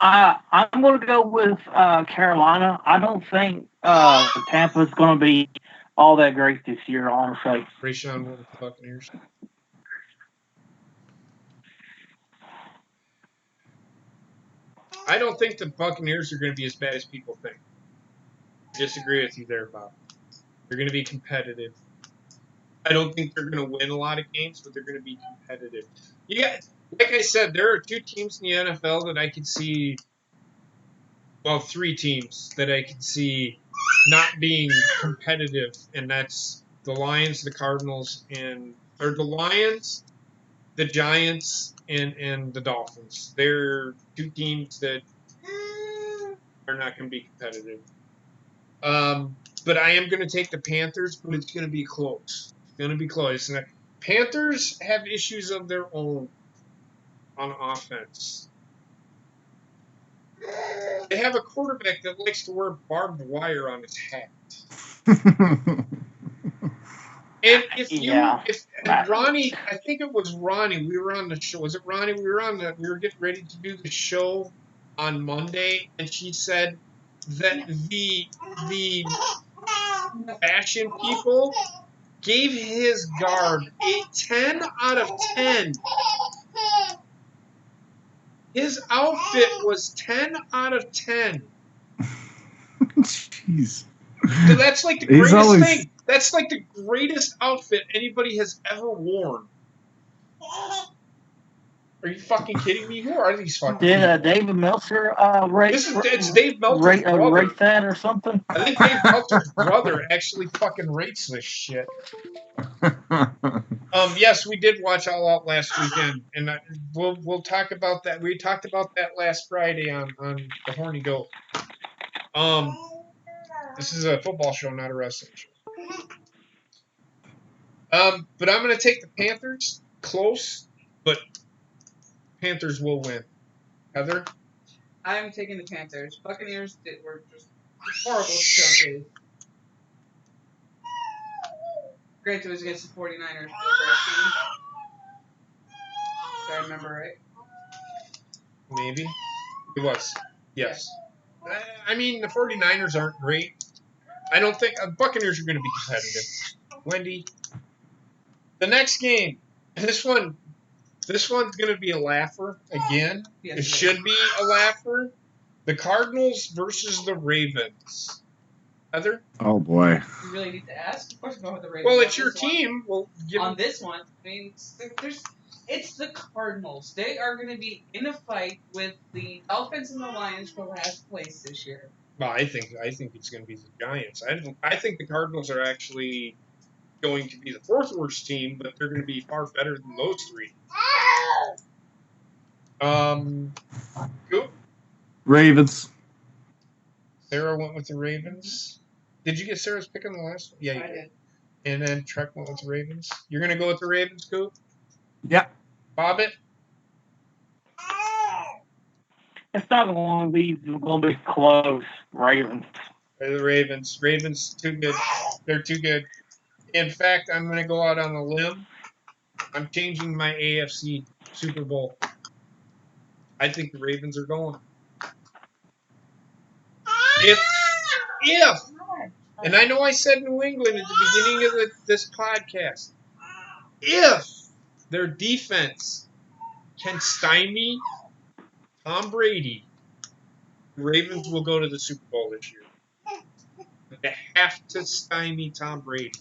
I'm going to go with Carolina. I don't think Tampa's going to be all that great this year, honestly. Rayshawn went with the Buccaneers. I don't think the Buccaneers are going to be as bad as people think. I disagree with you there, Bob. They're going to be competitive. I don't think they're going to win a lot of games, but they're going to be competitive. Yeah, like I said, there are 2 teams in the NFL that I could see. Well, 3 teams that I could see not being competitive, and that's the Lions, the Cardinals, or the Lions, the Giants, and the Dolphins. They're 2 teams that are not going to be competitive. But I am going to take the Panthers, but it's going to be close. It's going to be close. And the Panthers have issues of their own on offense. They have a quarterback that likes to wear barbed wire on his hat. And if Ronnie, I think it was Ronnie, we were on the show. Was it Ronnie? We were getting ready to do the show on Monday, and she said that the fashion people gave his guard a 10 out of 10. His outfit was 10 out of 10. Jeez. So that's like the greatest thing. That's like the greatest outfit anybody has ever worn. Are you fucking kidding me? Who are these fucking Did people? David Meltzer It's Dave Meltzer's brother. rate that or something? I think Dave Meltzer's brother actually fucking rates this shit. Yes, we did watch All Out last weekend, and we'll talk about that. We talked about that last Friday on the Horny Goat. This is a football show, not a wrestling show. But I'm gonna take the Panthers. Close, but Panthers will win. Heather? I'm taking the Panthers. Buccaneers were just horrible showcase. Granted, it was against the 49ers for the first game. If I remember right. Maybe. It was. Yes. I mean, the 49ers aren't great. I don't think Buccaneers are going to be competitive. Wendy. The next game. This one's going to be a laugher again. Yes, it should be a laugher. The Cardinals versus the Ravens. Heather? Oh boy. You really need to ask? Of course, go with the Ravens. Well, it's your team. Well, on this one, I mean, it's the Cardinals. They are going to be in a fight with the Dolphins and the Lions for last place this year. Well, I think it's going to be the Giants. I think the Cardinals are actually going to be the fourth worst team, but they're going to be far better than those three. Cool. Ravens. Sarah went with the Ravens. Did you get Sarah's pick on the last one? Yeah, you did. And then Trek went with the Ravens. You're going to go with the Ravens, Coop? Yeah. Bobbitt? It's not going to be close. Ravens. They're the Ravens. Ravens, too good. They're too good. In fact, I'm going to go out on a limb. I'm changing my AFC Super Bowl. I think the Ravens are going. If, and I know I said New England at the beginning of this podcast, if their defense can stymie Tom Brady, the Ravens will go to the Super Bowl this year. But they have to stymie Tom Brady.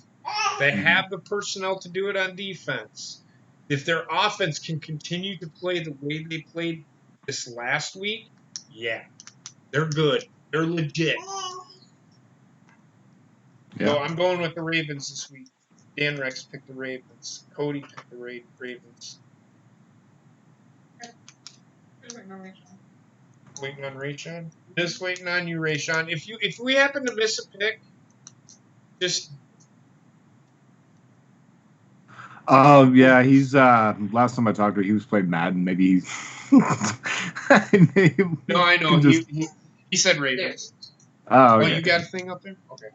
They have the personnel to do it on defense. If their offense can continue to play the way they played this last week, yeah, they're good. They're legit. Yeah. So I'm going with the Ravens this week. Dan Rex picked the Ravens. Cody picked the Ravens. Waiting on Rayshon? Just waiting on you, Rayshon. If we happen to miss a pick, just... Oh, yeah, he's, last time I talked to him, he was playing Madden. Maybe he's... No, I know. He said Ravens. Oh, okay. Oh, you got a thing up there? Okay.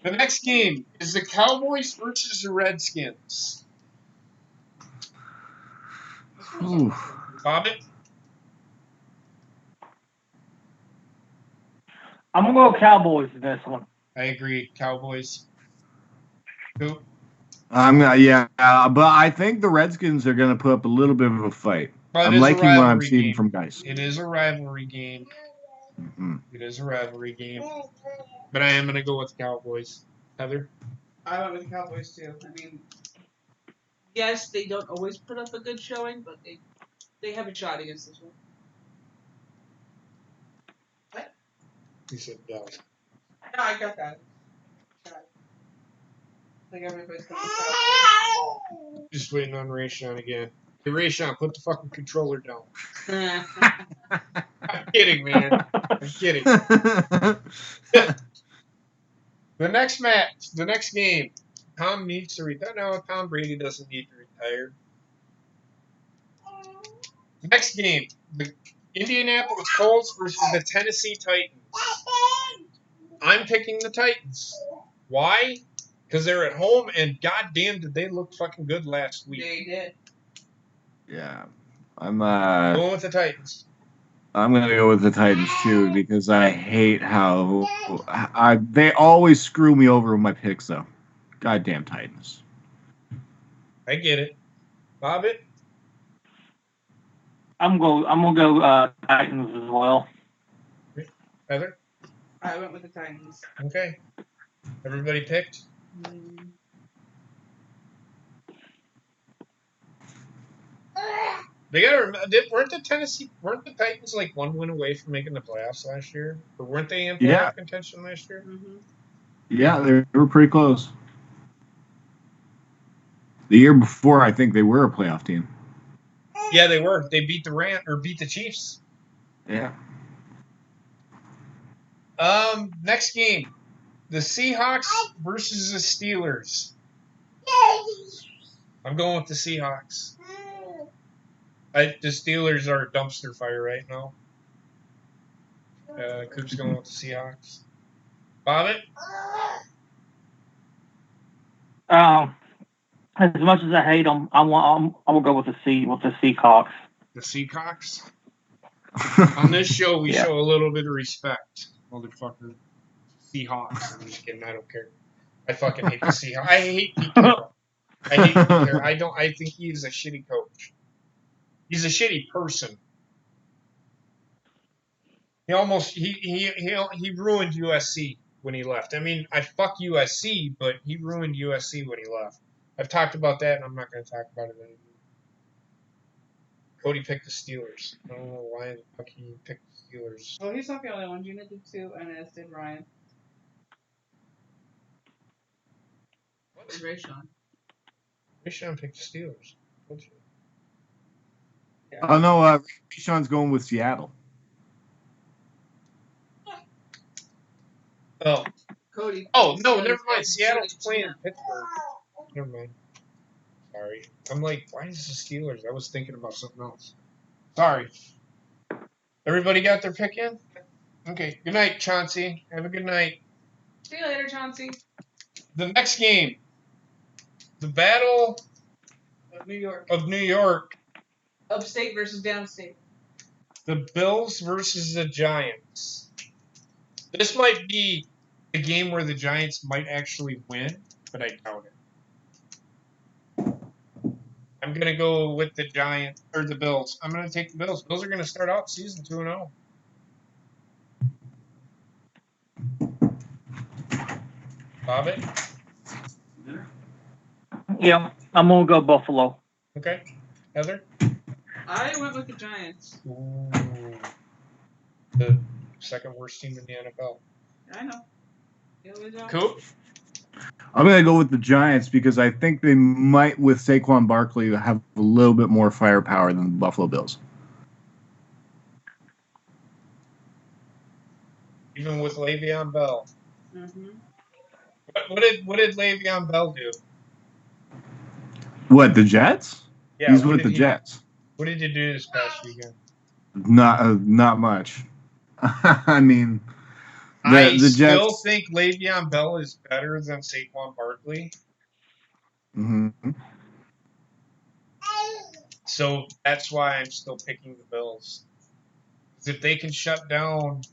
The next game is the Cowboys versus the Redskins. Ooh. Bobbitt? I'm going to go Cowboys in this one. I agree. Cowboys. Who? Yeah, but I think the Redskins are going to put up a little bit of a fight. But I'm liking what I'm seeing from guys. It is a rivalry game. Mm-hmm. It is a rivalry game. But I am going to go with the Cowboys. Heather? I went with the Cowboys, too. I mean, yes, they don't always put up a good showing, but they have a shot against this one. What? He said no. No, I got that. I think everybody's going to Just waiting on Rayshon again. Hey, Rayshon, put the fucking controller down. I'm kidding, man. I'm kidding. The next match, the next game, Tom needs to retire. No, Tom Brady doesn't need to retire. Next game, the Indianapolis Colts versus the Tennessee Titans. I'm picking the Titans. Why? Because they're at home, and goddamn, did they look fucking good last week. They did. Yeah. I'm going with the Titans. I'm going to go with the Titans, too, because I hate how they always screw me over with my picks, though. Goddamn Titans. I get it. Bobbitt? I'm gonna go Titans as well. Heather? I went with the Titans. Okay. Everybody picked? They got to weren't the Titans like 1 win away from making the playoffs last year, or weren't they in playoff contention last year? Mm-hmm. Yeah, they were pretty close. The year before, I think they were a playoff team. Yeah, they were. They beat the Chiefs. Yeah. Next game, the Seahawks versus the Steelers. I'm going with the Seahawks. The Steelers are a dumpster fire right now. Coop's going with the Seahawks. Bobbitt? As much as I hate them, I'm gonna go with the Seahawks. The Seahawks? On this show, we show a little bit of respect, motherfucker. Seahawks. I'm just kidding. I don't care. I fucking hate the Seahawks. I hate Pete Carroll. I hate Pete Carroll. I think he's a shitty coach. He's a shitty person. He ruined USC when he left. I mean, I fuck USC, but he ruined USC when he left. I've talked about that, and I'm not going to talk about it anymore. Cody picked the Steelers. I don't know why the fuck he picked the Steelers. Well, he's not the only one. Gina did too, and as did Ryan. What? Rayshon. Rayshon picked the Steelers. Told you. Yeah. Oh no, Rayshon's going with Seattle. Oh. Cody. Oh, no, never mind. Seattle's playing Pittsburgh. Never mind. Sorry. I'm like, why is the Steelers? I was thinking about something else. Sorry. Everybody got their pick in? Okay. Good night, Chauncey. Have a good night. See you later, Chauncey. The next game. The Battle of New York. Of New York. Upstate versus downstate. The Bills versus the Giants. This might be a game where the Giants might actually win, but I doubt it. I'm going to go with the Giants, or the Bills. I'm going to take the Bills. Bills are going to start out season 2-0. Bobbitt? Yeah, I'm going to go Buffalo. Okay. Heather? I went with the Giants. Ooh. The second worst team in the NFL. I know. Coop? I'm going to go with the Giants because I think they might, with Saquon Barkley, have a little bit more firepower than the Buffalo Bills. Even with Le'Veon Bell. Mm-hmm. What did Le'Veon Bell do? What, the Jets? Yeah, he's with the Jets. What did you do this past weekend? Not much. I mean, the Jets still think Le'Veon Bell is better than Saquon Barkley. Mm-hmm. So that's why I'm still picking the Bills. If they can shut down,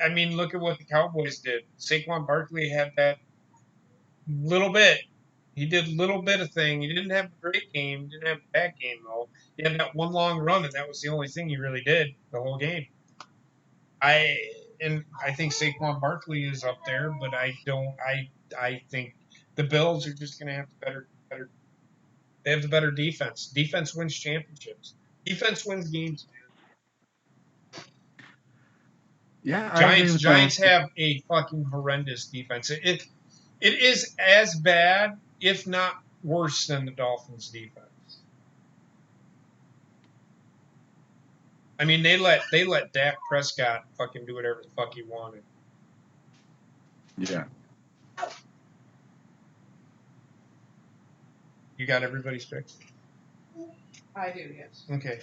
I mean, look at what the Cowboys did. Saquon Barkley had that little bit. He did a little bit of thing. He didn't have a great game. He didn't have a bad game, though. He had that one long run, and that was the only thing he really did the whole game. I think Saquon Barkley is up there, but I think the Bills are just going to have better. They have the better defense. Defense wins championships. Defense wins games. Yeah, Giants have a fucking horrendous defense. It is as bad, if not worse, than the Dolphins' defense. I mean, they let Dak Prescott fucking do whatever the fuck he wanted. Yeah. You got everybody's pick? I do, yes. Okay.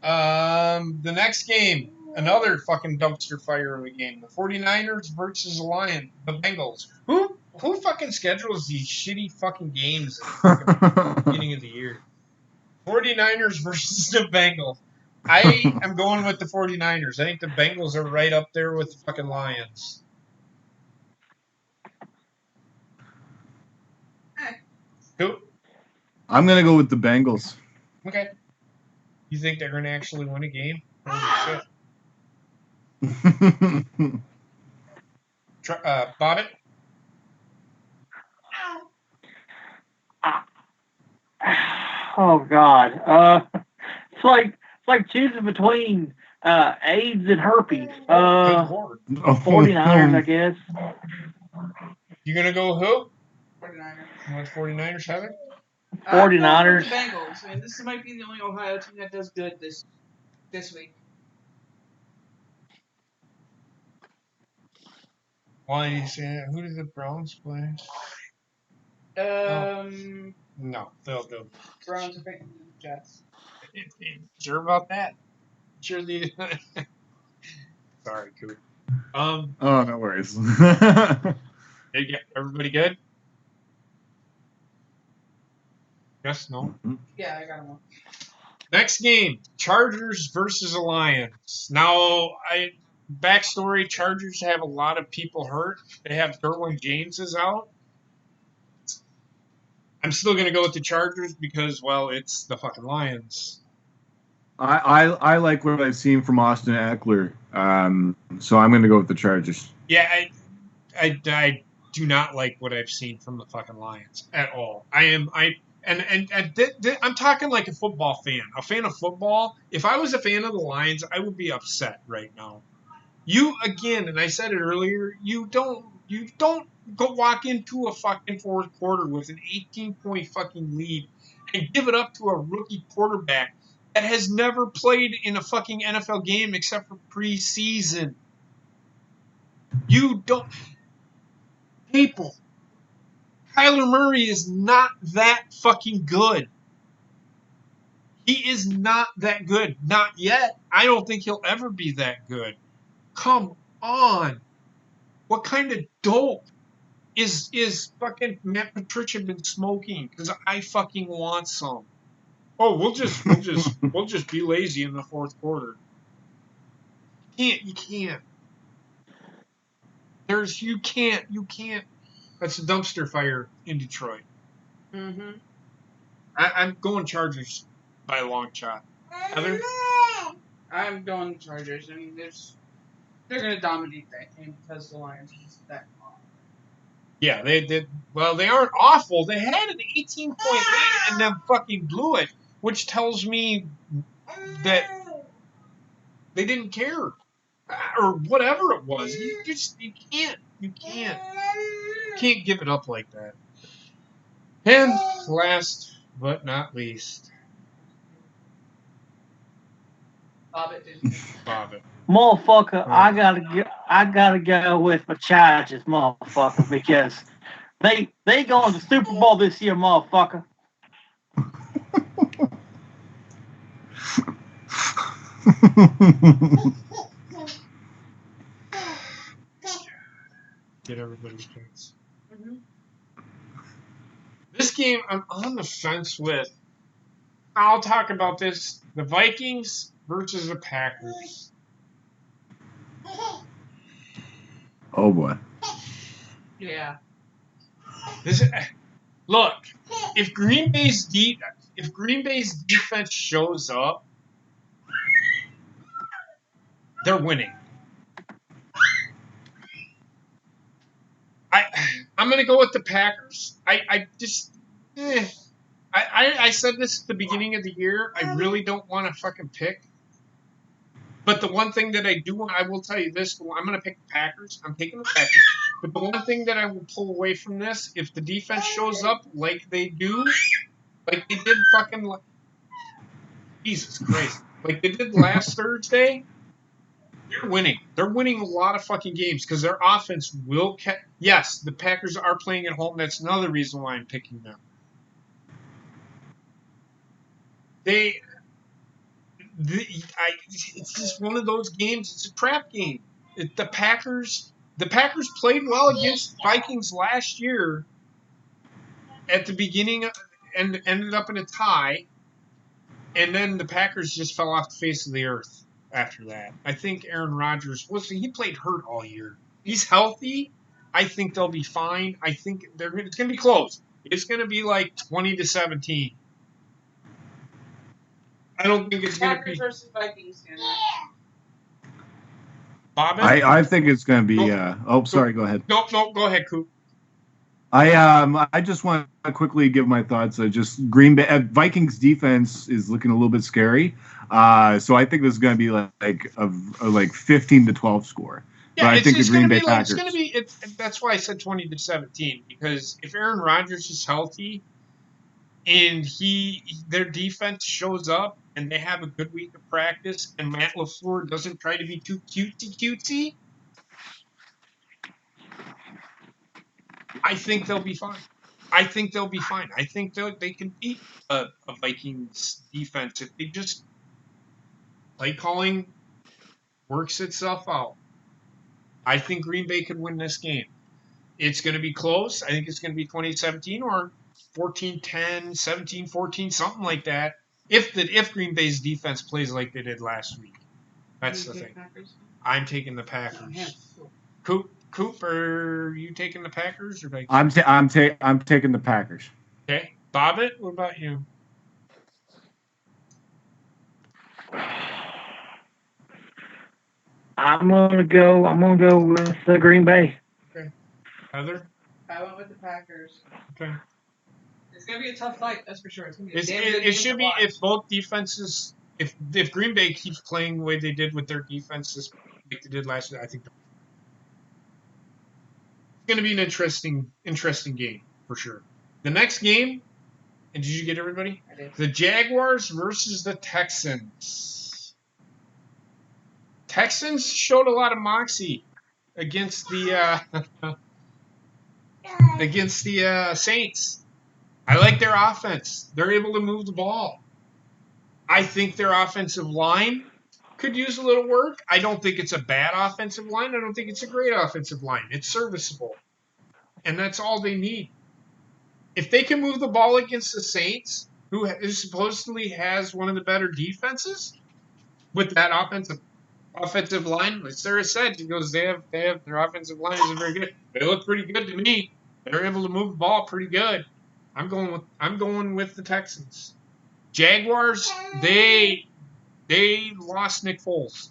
The next game, another fucking dumpster fire of a game. The 49ers versus the Bengals. Who fucking schedules these shitty fucking games at the beginning of the year? 49ers versus the Bengals. I am going with the 49ers. I think the Bengals are right up there with the fucking Lions. Who? I'm going to go with the Bengals. Okay. You think they're going to actually win a game? Holy shit. Bobbitt? Oh God. It's like choosing between AIDS and herpes. Good Lord. 49ers, I guess. You gonna go who? 49ers. You want 49ers, Heather? I'm going with 49ers. the Bengals. I mean, this might be the only Ohio team that does good this week. Why do you say that? Who did the Browns play? No, they'll Browns are beating the Jets. Sure about that? Sure the Sorry, Coop. Oh, no worries. Everybody good? Yes, no. Yeah, I got one. Next game, Chargers versus Lions. Now, backstory: Chargers have a lot of people hurt. They have Derwin James is out. I'm still gonna go with the Chargers because, well, it's the fucking Lions. I like what I've seen from Austin Eckler, so I'm going to go with the Chargers. Yeah, I do not like what I've seen from the fucking Lions at all. I'm talking like a football fan, a fan of football. If I was a fan of the Lions, I would be upset right now. You again, and I said it earlier. You don't go walk into a fucking fourth quarter with an 18-point fucking lead and give it up to a rookie quarterback that has never played in a fucking NFL game except for preseason. You don't. People, Kyler Murray is not that fucking good. He is not that good. Not yet. I don't think he'll ever be that good. Come on. What kind of dope is fucking Matt Patricia been smoking? Because I fucking want some. Oh, we'll just be lazy in the fourth quarter. You can't. You can't. That's a dumpster fire in Detroit. Mm-hmm. I'm going Chargers by a long shot. Heather? I'm going Chargers. I mean, they're going to dominate that game because the Lions are just that awful. Yeah, they did. Well, they aren't awful. They had an 18-point lead and then fucking blew it, which tells me that they didn't care or whatever it was. You can't give it up like that. And last but not least, Bobbit. Motherfucker, I gotta go with my Chargers, motherfucker, because they going to the Super Bowl this year, motherfucker. Get everybody's picks. Mm-hmm. This game, I'm on the fence with. I'll talk about this: the Vikings versus the Packers. Oh boy. Yeah. Look, if Green Bay's defense shows up, they're winning. I'm gonna go with the Packers. I said this at the beginning of the year. I really don't want to fucking pick. But the one thing that I do want, I will tell you this: I'm going to pick the Packers. I'm taking the Packers. But the one thing that I will pull away from this, if the defense shows up like they do, like they did fucking, Jesus Christ, like they did last Thursday, they're winning. They're winning a lot of fucking games because their offense will catch. Yes, the Packers are playing at home. That's another reason why I'm picking them. It's just one of those games. It's a trap game. The Packers played well against Vikings last year at the beginning and ended up in a tie, and then the Packers just fell off the face of the earth after that. I think Aaron Rodgers he played hurt all year. He's healthy. I think they'll be fine. I think it's going to be close. It's going to be like 20-17. I don't think it's going to be. Packers versus Vikings. Bobbin? I think it's going to be. Sorry. Go ahead. No, go ahead, Coop. I just want to quickly give my thoughts. Just Green Bay Vikings defense is looking a little bit scary. So I think this is going to be like a 15-12 score. Yeah, but I think the it's going Green to Bay be like Packers. it's going to be. That's why I said 20-17 because if Aaron Rodgers is healthy and their defense shows up and they have a good week of practice and Matt LaFleur doesn't try to be too cutesy, I think they'll be fine. I think they can beat a Vikings defense if they just play calling works itself out. I think Green Bay could win this game. It's going to be close. I think it's going to be 2017 or 14-10, 17-14, something like that. If Green Bay's defense plays like they did last week, that's the thing. Packers? I'm taking the Packers. Coop, are you taking the Packers or Vikings? I'm taking the Packers. Okay, Bobbit, what about you? I'm gonna go with Green Bay. Okay, Heather. I went with the Packers. Okay. It's gonna be a tough fight, that's for sure. It's gonna be It should be if both defenses, if Green Bay keeps playing the way they did with their defenses, like they did last year, I think it's going to be an interesting game for sure. The next game, and did you get everybody? I did. The Jaguars versus the Texans. Texans showed a lot of moxie against the Saints. I like their offense. They're able to move the ball. I think their offensive line could use a little work. I don't think it's a bad offensive line. I don't think it's a great offensive line. It's serviceable. And that's all they need. If they can move the ball against the Saints, who supposedly has one of the better defenses, with that offensive line, like Sarah said, she goes, they have their offensive line isn't very good. They look pretty good to me. They're able to move the ball pretty good. I'm going with the Texans. Jaguars, they lost Nick Foles.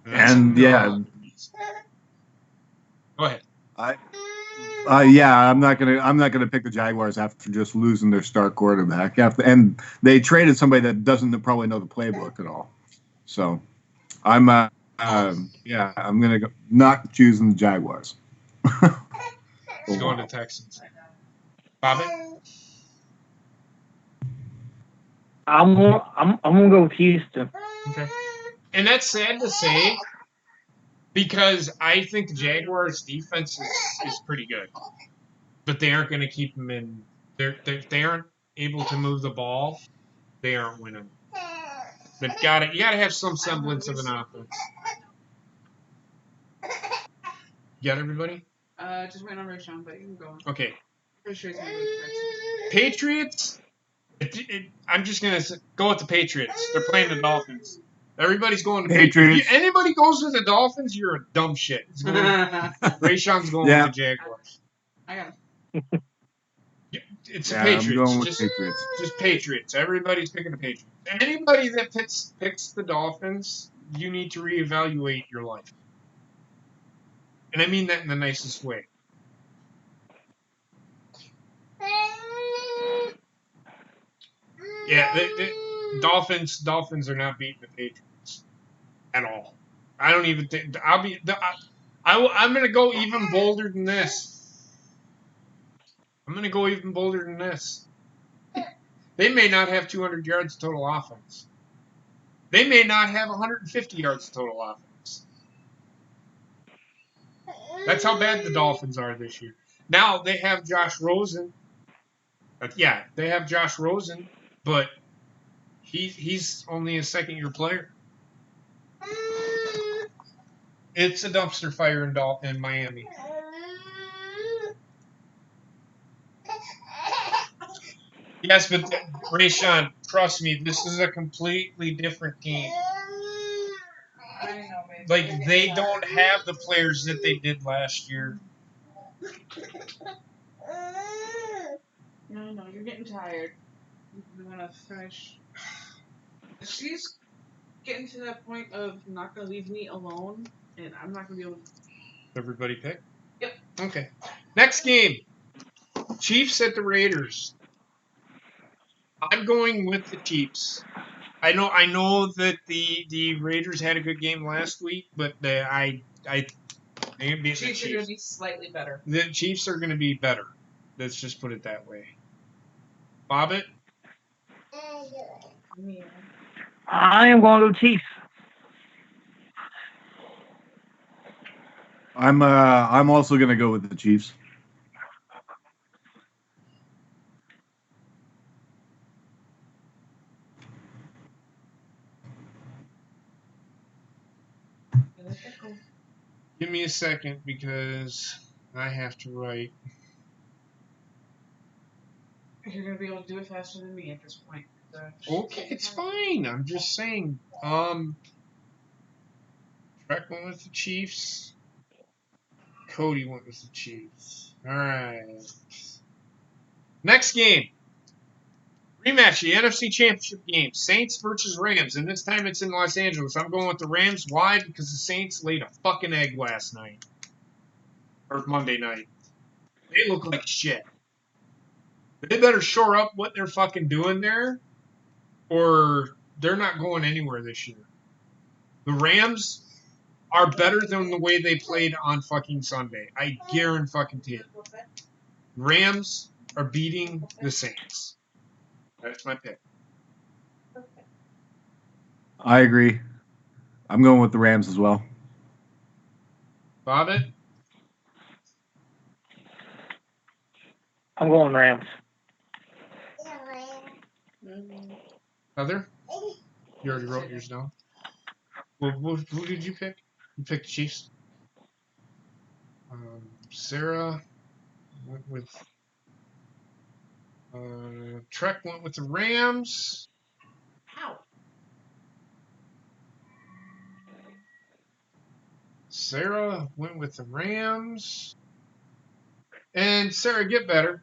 And yeah, go ahead. I'm not gonna pick the Jaguars after just losing their star quarterback. And they traded somebody that doesn't probably know the playbook at all. So I'm gonna go not choosing the Jaguars. He's going to Texans. Bobby? I'm gonna go with Houston. Okay. And that's sad to say because I think the Jaguars' defense is pretty good, but they aren't going to keep them in. They aren't able to move the ball. They aren't winning. But you got to have some semblance of an offense. You got everybody? Just waiting on Rashawn, but you can go on. Okay. Pretty sure he's gonna go with Texans. Patriots. I'm just gonna go with the Patriots. They're playing the Dolphins. Everybody's going to Patriots. If anybody goes with the Dolphins, you're a dumb shit. Rayshawn's going with the Jaguars. I got him. It's the Patriots. I'm going with Patriots. Just Patriots. Everybody's picking the Patriots. Anybody that picks the Dolphins, you need to reevaluate your life. And I mean that in the nicest way. Yeah, the Dolphins are not beating the Patriots at all. I don't even think I'm going to go even bolder than this. They may not have 200 yards total offense. They may not have 150 yards total offense. That's how bad the Dolphins are this year. Now they have Josh Rosen. They have Josh Rosen, but he's only a second-year player. It's a dumpster fire in Miami. Yes, but Rayshawn, trust me, this is a completely different team. Like, they don't have the players that they did last year. No, you're getting tired. You want to finish. She's getting to that point of not going to leave me alone, and I'm not going to be able to. Everybody pick? Yep. Okay. Next game. Chiefs at the Raiders. I'm going with the Chiefs. I know that the Raiders had a good game last week, but I think the Chiefs are going to be slightly better. The Chiefs are going to be better. Let's just put it that way. Bobbitt? Yeah. I am going to go Chiefs. I'm also gonna go with the Chiefs. Give me a second because I have to write. You're going to be able to do it faster than me at this point. Okay, it's fine. I'm just saying. Trek went with the Chiefs. Cody went with the Chiefs. All right. Next game. Rematch, the NFC Championship game. Saints versus Rams, and this time it's in Los Angeles. I'm going with the Rams. Why? Because the Saints laid a fucking egg last night. Or Monday night. They look like shit. They better shore up what they're fucking doing there, or they're not going anywhere this year. The Rams are better than the way they played on fucking Sunday. I guarantee it. Rams are beating the Saints. That's my pick. I agree. I'm going with the Rams as well. Bobbitt? I'm going Rams. Heather? You already wrote yours down. Well, who did you pick? You picked the Chiefs. Sarah went with. Trek went with the Rams. Ow. Sarah went with the Rams. And Sarah, get better.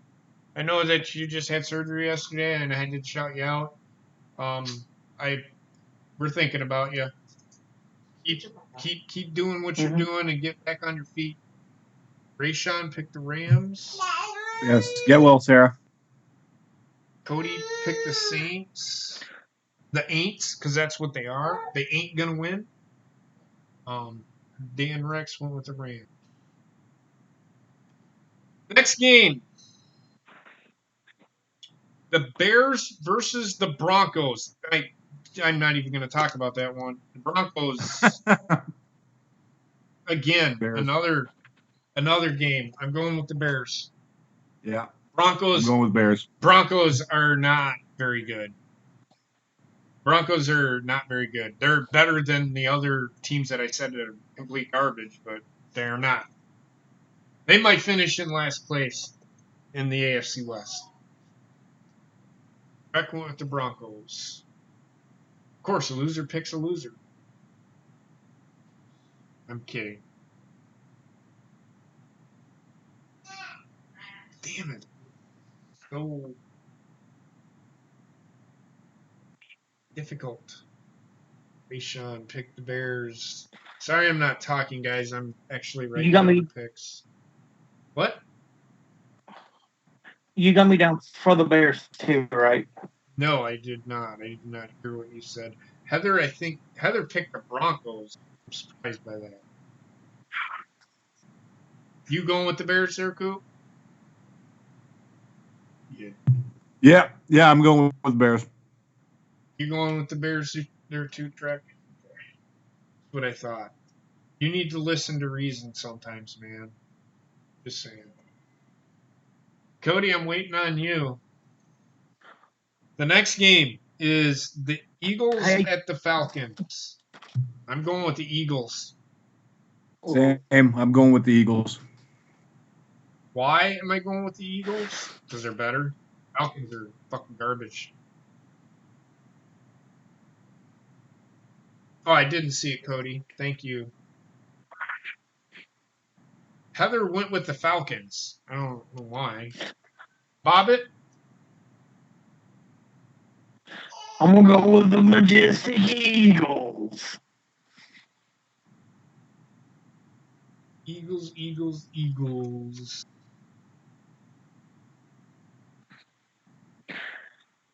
I know that you just had surgery yesterday, and I had to shout you out. We're thinking about you. Keep doing what you're doing and get back on your feet. Rayshawn picked the Rams. Yes. Get well, Sarah. Cody picked the Saints. The Aints, because that's what they are. They ain't gonna win. Dan Rex went with the Rams. Next game. The Bears versus the Broncos. I'm not even going to talk about that one. The Broncos, again, Bears. another game. I'm going with the Bears. Yeah. Broncos. I'm going with Bears. Broncos are not very good. Broncos are not very good. They're better than the other teams that I said are complete garbage, but they're not. They might finish in last place in the AFC West. Back went with the Broncos. Of course, a loser picks a loser. I'm kidding. Damn it. So difficult. Rayshawn picked the Bears. Sorry I'm not talking, guys. I'm actually writing down the picks. What? You got me down for the Bears too, right? No, I did not. I did not hear what you said. Heather picked the Broncos. I'm surprised by that. You going with the Bears there, Coop? Yeah. Yeah, I'm going with Bears. You going with the Bears there too, Trek? That's what I thought. You need to listen to reason sometimes, man. Just saying. Cody, I'm waiting on you. The next game is the Eagles at the Falcons. I'm going with the Eagles. Same. I'm going with the Eagles. Why am I going with the Eagles? Because they're better. Falcons are fucking garbage. Oh, I didn't see it, Cody. Thank you. Heather went with the Falcons. I don't know why. Bobbitt? I'm going to go with the majestic Eagles. Eagles.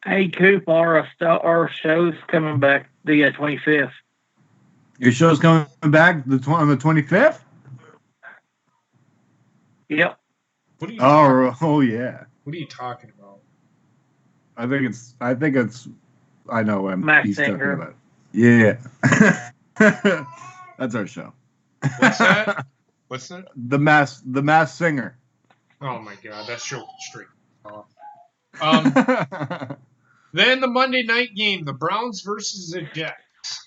Hey, Coop, our show's coming back the 25th. Your show's coming back on the 25th? Yep. What are you Oh yeah. What are you talking about? I think it's I know what Masked he's Singer. talking about. Yeah. That's our show. What's that? What's that? The Masked Singer. Oh my god, that show straight off. Then the Monday night game, the Browns versus the Jets.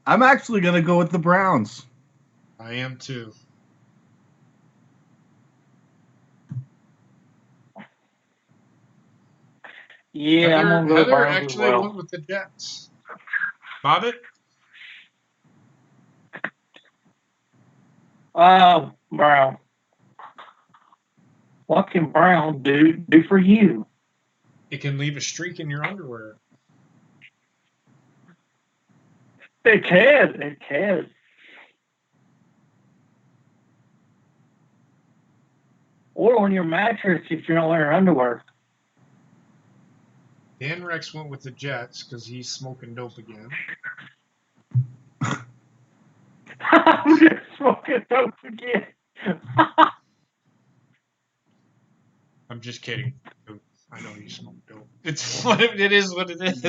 I'm actually gonna go with the Browns. I am too. Yeah, I'm gonna go Heather Browns as actually well. went with the Jets. Bobbitt? Brown. What can Brown do for you? It can leave a streak in your underwear. It can. It can. Or on your mattress if you're not wearing underwear. Dan Rex went with the Jets because he's smoking dope again. I'm just smoking dope again. I'm just kidding. I know you smoke dope. It's what it is. What it is.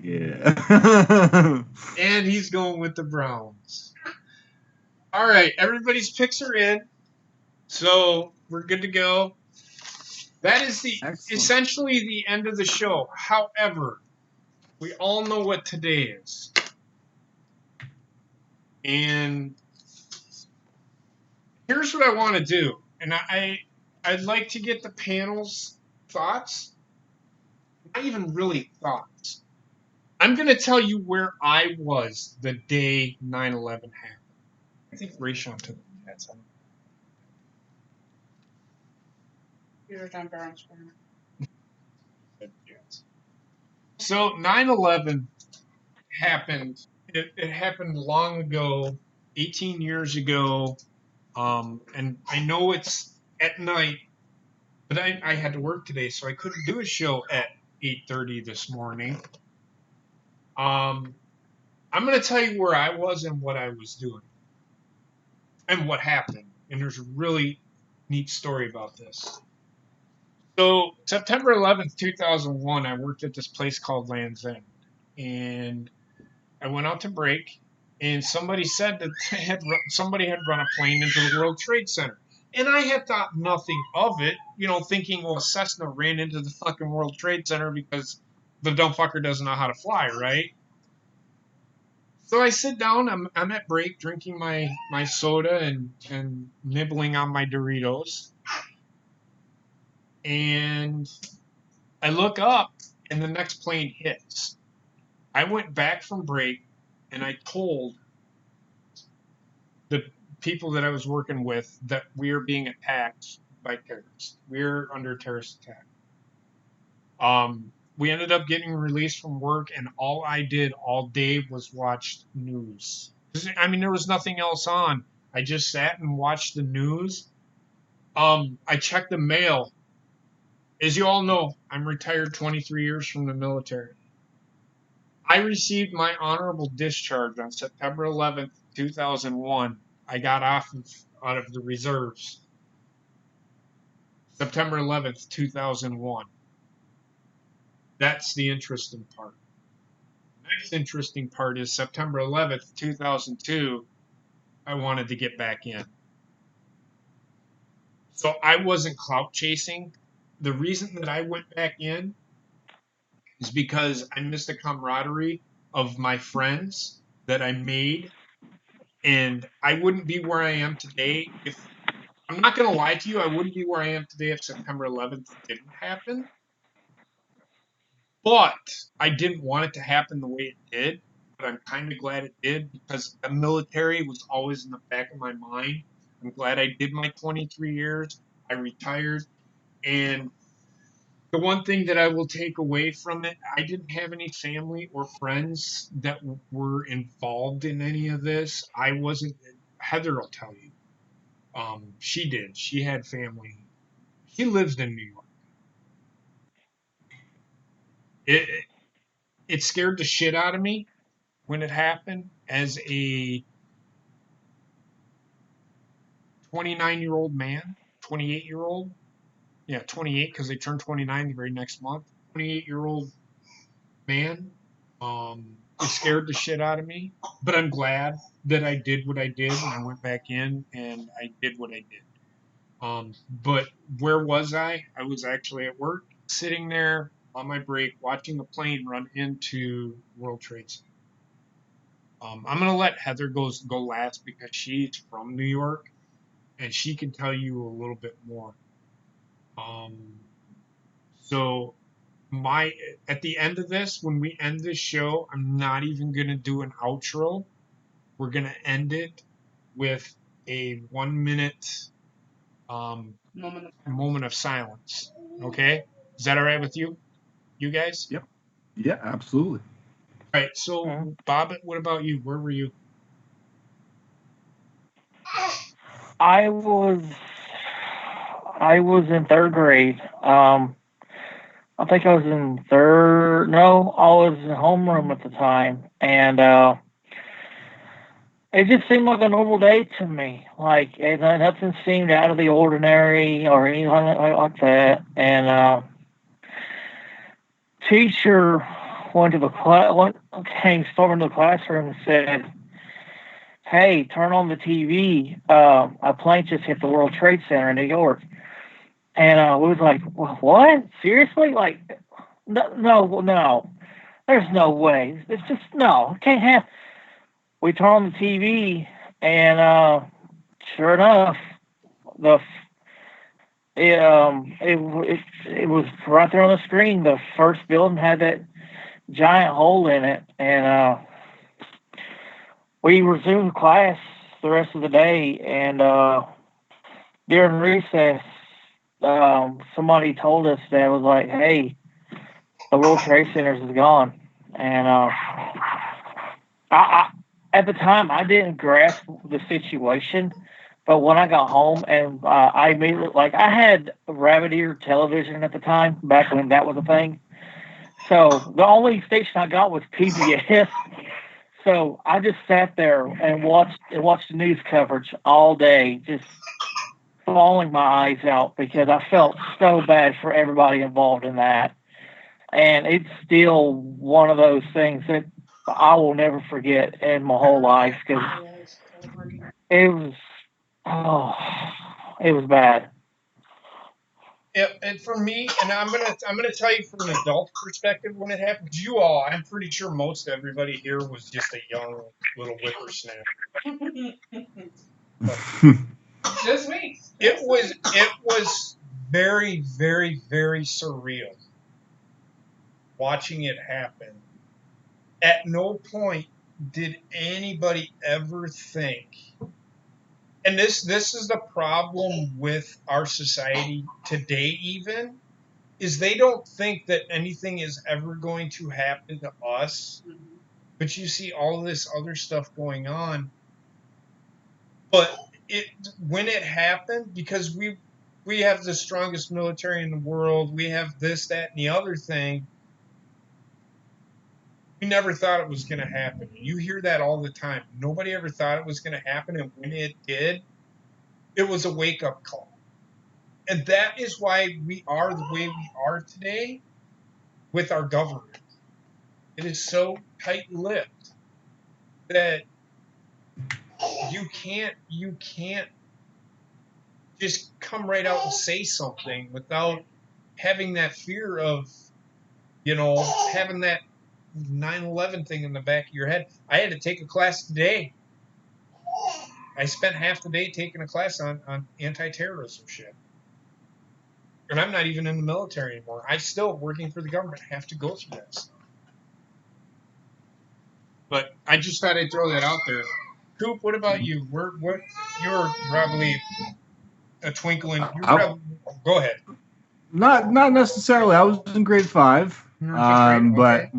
Yeah. And he's going with the Browns. All right, everybody's picks are in, so we're good to go. That is essentially the end of the show. However, we all know what today is, and here's what I want to do. And I'd like to get the panel's thoughts. Not even really thoughts. I'm going to tell you where I was the day 9/11 happened. I think Rayshon took the Jets. You're on Browns fan. So 9/11 happened. It happened long ago, 18 years ago. And I know it's at night, but I had to work today, so I couldn't do a show at 8:30 this morning. I'm going to tell you where I was and what I was doing and what happened. And there's a really neat story about this. So September 11th, 2001, I worked at this place called Land's End. And I went out to break, and somebody said that somebody had run a plane into the World Trade Center. And I had thought nothing of it, thinking, well, Cessna ran into the fucking World Trade Center because the dumb fucker doesn't know how to fly, right? So I sit down, I'm at break drinking my soda and nibbling on my Doritos. And I look up, and the next plane hits. I went back from break, and I told the people that I was working with that we are being attacked by terrorists. We're under terrorist attack. We ended up getting released from work, and all I did all day was watch news. I mean, there was nothing else on. I just sat and watched the news. I checked the mail. As you all know, I'm retired 23 years from the military. I received my honorable discharge on September 11th, 2001. I got out of the reserves. September 11th, 2001. That's the interesting part. The next interesting part is September 11th, 2002, I wanted to get back in. So I wasn't clout chasing. The reason that I went back in is because I missed the camaraderie of my friends that I made. And I wouldn't be where I am today if, I'm not going to lie to you, I wouldn't be where I am today if September 11th didn't happen. But I didn't want it to happen the way it did. But I'm kind of glad it did because the military was always in the back of my mind. I'm glad I did my 23 years. I retired. And the one thing that I will take away from it, I didn't have any family or friends that were involved in any of this. I wasn't, Heather will tell you. She did. She had family. She lives in New York. It scared the shit out of me when it happened as a 29-year-old man, 28-year-old. Yeah, 28 because they turned 29 the very next month. 28-year-old man. It scared the shit out of me, but I'm glad that I did what I did and I went back in and I did what I did. But where was I? I was actually at work, sitting there on my break, watching a plane run into World Trade Center. I'm gonna let Heather go last because she's from New York and she can tell you a little bit more. So at the end of this, when we end this show, I'm not even gonna do an outro. We're gonna end it with a 1 minute moment of silence. Okay, is that all right with you guys? Yep. Yeah, absolutely. All right. So, Bob, what about you? Where were you? I was in third grade. I think I was in third. No, I was in homeroom at the time, and it just seemed like a normal day to me. Like nothing seemed out of the ordinary or anything like that. And teacher went to the came storming to the classroom and said, "Hey, turn on the TV. A plane just hit the World Trade Center in New York." And we was like, "What? Seriously? Like, no. There's no way. It's just no. It can't happen." We turn on the TV, and sure enough, it was right there on the screen. The first building had that giant hole in it, and we resumed class the rest of the day. And during recess, somebody told us that it was like, "Hey, the World Trade Center is gone," and I at the time I didn't grasp the situation, but when I got home and I immediately I had rabbit ear television at the time back when that was a thing, so the only station I got was PBS. So I just sat there and watched the news coverage all day, just bawling my eyes out because I felt so bad for everybody involved in that. And it's still one of those things that I will never forget in my whole life because it was bad. Yeah, and for me, and I'm gonna tell you from an adult perspective when it happened. I'm pretty sure most everybody here was just a young little whippersnapper. Just me. It was very, very, very surreal watching it happen. At no point did anybody ever think, and this is the problem with our society today even, is they don't think that anything is ever going to happen to us. Mm-hmm. But you see all this other stuff going on. But when it happened, because we have the strongest military in the world, we have this, that, and the other thing, we never thought it was going to happen. You hear that all the time. Nobody ever thought it was going to happen, and when it did, it was a wake-up call. And that is why we are the way we are today with our government. It is so tight-lipped that you can't just come right out and say something without having that fear of, having that 9/11 thing in the back of your head. I had to take a class today. I spent half the day taking a class on anti-terrorism shit. And I'm not even in the military anymore. I still, working for the government, have to go through that stuff. But I just thought I'd throw that out there. Coop, what about you? You're probably a twinkle in. Go ahead. Not necessarily. I was in grade 5, okay.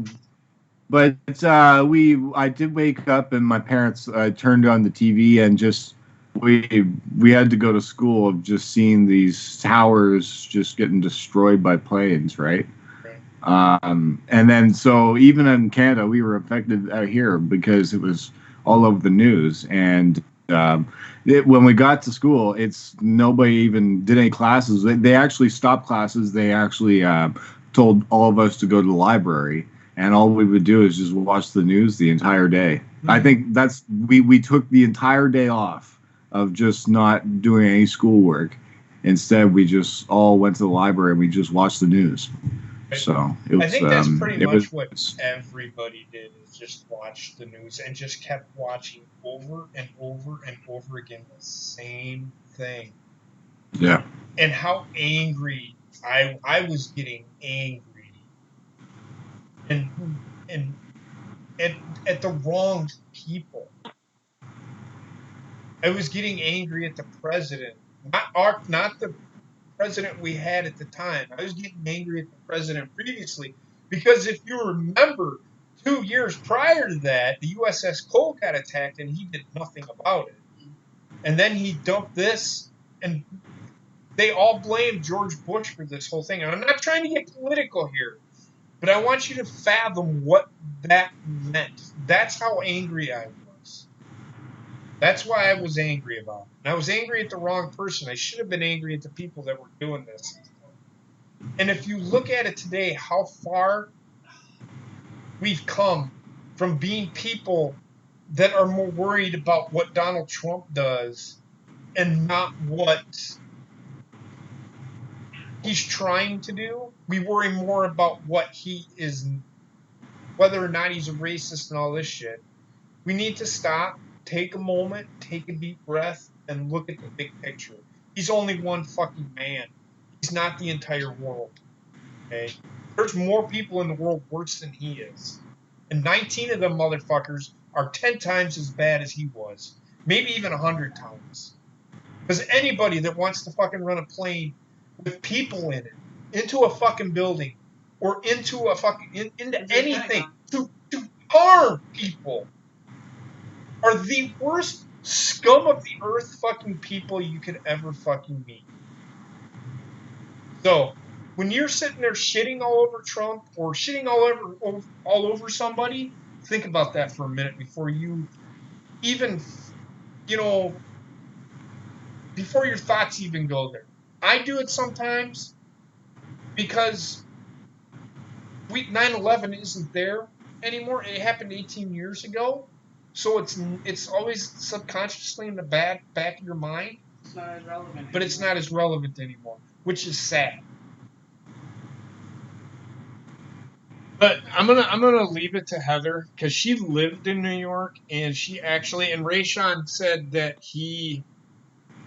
but I did wake up and my parents turned on the TV and just we had to go to school of just seeing these towers just getting destroyed by planes, right? And then so even in Canada, we were affected out here because it was all over the news. And when we got to school, it's nobody even did any classes. They actually stopped classes. They actually told all of us to go to the library, and all we would do is just watch the news the entire day. I think that's we took the entire day off of just not doing any schoolwork. Instead, we just all went to the library and we just watched the news. So it was, I think that's pretty much what everybody did, is just watch the news and just kept watching over and over and over again the same thing. Yeah. And how angry I was getting angry and at the wrong people. I was getting angry at the president, not the president we had at the time. I was getting angry at the president previously because if you remember, 2 years prior to that, the USS Cole got attacked and he did nothing about it. And then he dumped this, and they all blamed George Bush for this whole thing. And I'm not trying to get political here, but I want you to fathom what that meant. That's how angry I was. That's why I was angry about it. And I was angry at the wrong person. I should have been angry at the people that were doing this. And if you look at it today, how far we've come from being people that are more worried about what Donald Trump does and not what he's trying to do. We worry more about what he is, whether or not he's a racist and all this shit. We need to stop, take a moment, take a deep breath, and look at the big picture. He's only one fucking man. He's not the entire world. Okay? There's more people in the world worse than he is. And 19 of them motherfuckers are 10 times as bad as he was. Maybe even 100 times. Because anybody that wants to fucking run a plane with people in it, into a fucking building, or into a fucking, into anything, to harm people, are the worst scum of the earth fucking people you could ever fucking meet. So, when you're sitting there shitting all over Trump or shitting all over somebody, think about that for a minute before you even, before your thoughts even go there. I do it sometimes because 9/11 isn't there anymore. It happened 18 years ago, so it's always subconsciously in the back of your mind. It's not as relevant. But it's not as relevant anymore, which is sad. But I'm gonna leave it to Heather because she lived in New York, and she actually, and Rayshawn said that he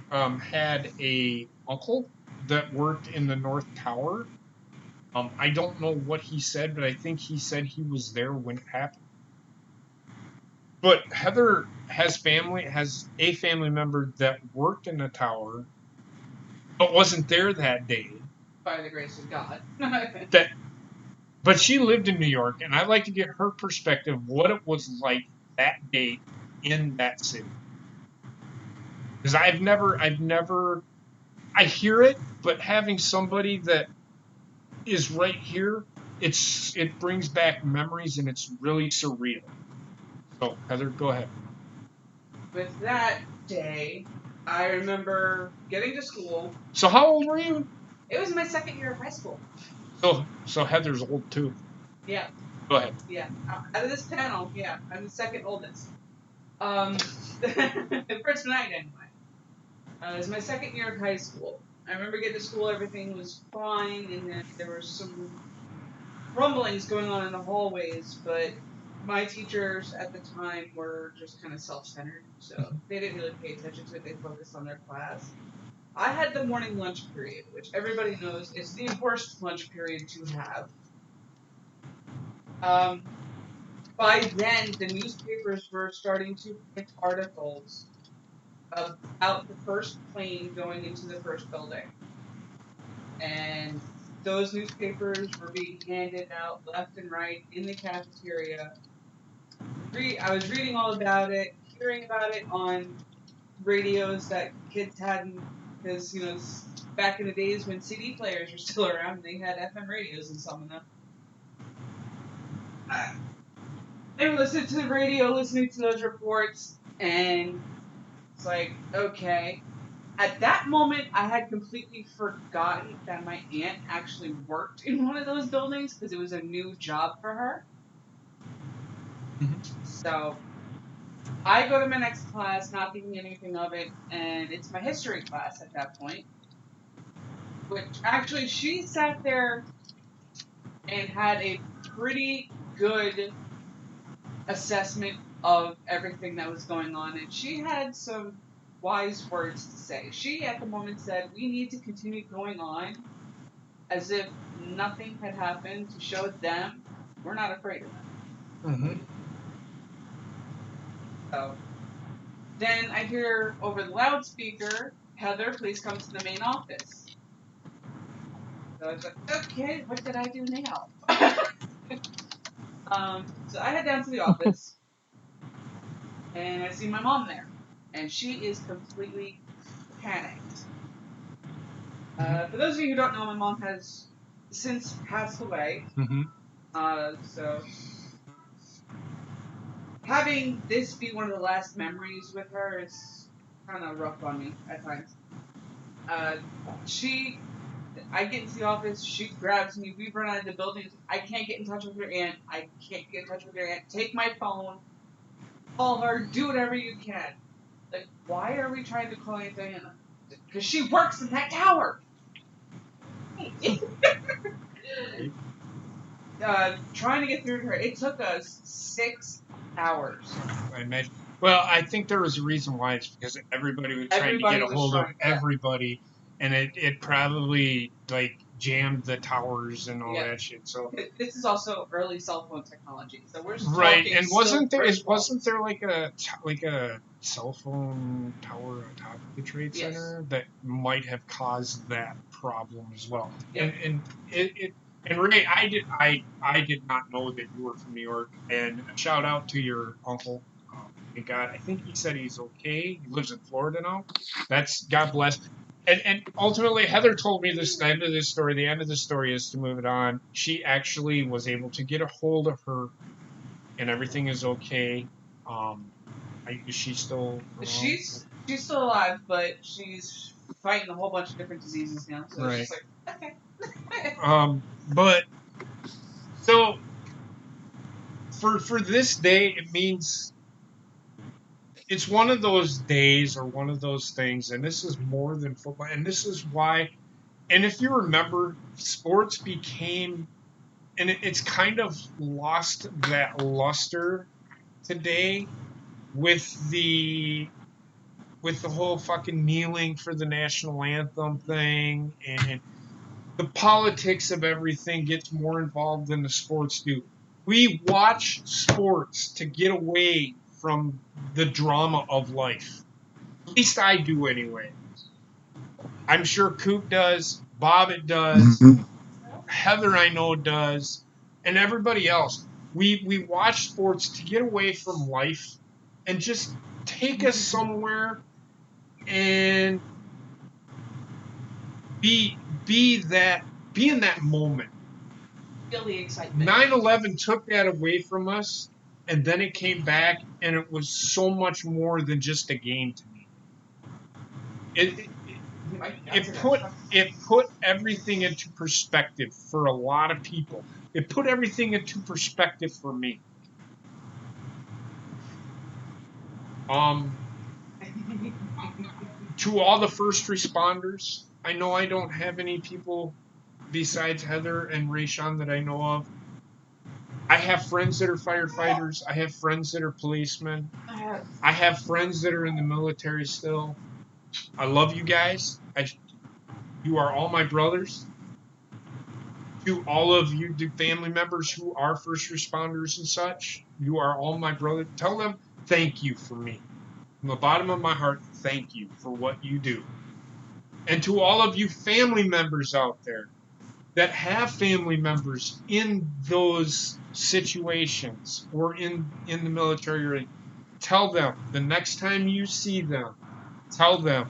had a uncle that worked in the North Tower. I don't know what he said, but I think he said he was there when it happened. But Heather has a family member that worked in the tower, but wasn't there that day. By the grace of God. But she lived in New York, and I'd like to get her perspective what it was like that day in that city. Because I hear it, but having somebody that is right here, it brings back memories, and it's really surreal. So, Heather, go ahead. With that day, I remember getting to school. So how old were you? It was my second year of high school. So Heather's old too. Yeah. Go ahead. Yeah. Out of this panel, yeah, I'm the second oldest. The first night anyway. It was my second year of high school. I remember getting to school, everything was fine, and then there were some rumblings going on in the hallways, but my teachers at the time were just kind of self-centered, so they didn't really pay attention to it. They focused on their class. I had the morning lunch period, which everybody knows is the worst lunch period to have. By then, the newspapers were starting to print articles about the first plane going into the first building. And those newspapers were being handed out left and right in the cafeteria. I was reading all about it, hearing about it on radios that kids had, because back in the days when CD players were still around, they had FM radios in some of them. They were listening to the radio, listening to those reports, and it's like, okay. At that moment, I had completely forgotten that my aunt actually worked in one of those buildings because it was a new job for her. So I go to my next class, not thinking anything of it, and it's my history class at that point. Which actually, she sat there and had a pretty good assessment of everything that was going on, and she had some wise words to say. She, at the moment, said, we need to continue going on as if nothing had happened to show them we're not afraid of them. So then I hear over the loudspeaker, Heather, please come to the main office. So I was like, okay, what did I do now? So I head down to the office, and I see my mom there, and she is completely panicked. For those of you who don't know, my mom has since passed away. So having this be one of the last memories with her is kind of rough on me at times. I get into the office, she grabs me, we run out of the building. I can't get in touch with her aunt. Take my phone, call her, do whatever you can. Like, why are we trying to call Aunt Diana? Because she works in that tower. Trying to get through to her, it took us 6 hours. I imagine. Well, I think there was a reason why. It's because everybody was trying to get a hold of everybody, and it probably jammed the towers and all that shit. So this is also early cell phone technology. So we're right. And wasn't there like a cell phone tower on top of the Trade Center that might have caused that problem as well? Yep. And Renee, I did not know that you were from New York. And a shout out to your uncle. Thank God, I think he said he's okay. He lives in Florida now. That's God bless. And ultimately, Heather told me this. The end of this story. The end of the story is, to move it on, she actually was able to get a hold of her, and everything is okay. Is she still around? She's still alive, but she's fighting a whole bunch of different diseases now. So it's just like, okay. But so for this day, it means it's one of those days or one of those things, and this is more than football, and this is why. And if you remember, sports became, and it's kind of lost that luster today with the whole fucking kneeling for the national anthem thing, and the politics of everything gets more involved than the sports do. We watch sports to get away from the drama of life. At least I do anyway. I'm sure Coop does, Bob it does, Heather I know does, and everybody else. We watch sports to get away from life and just take us somewhere and be in that moment. Feel the excitement. 9/11 took that away from us, and then it came back, and it was so much more than just a game to me. It put everything into perspective for a lot of people. It put everything into perspective for me. To all the first responders, I know I don't have any people besides Heather and Rayshawn that I know of. I have friends that are firefighters. I have friends that are policemen. I have friends that are in the military still. I love you guys. You are all my brothers. To all of you family members who are first responders and such, you are all my brothers. Tell them thank you for me. From the bottom of my heart, thank you for what you do. And to all of you family members out there that have family members in those situations or in the military, tell them the next time you see them, tell them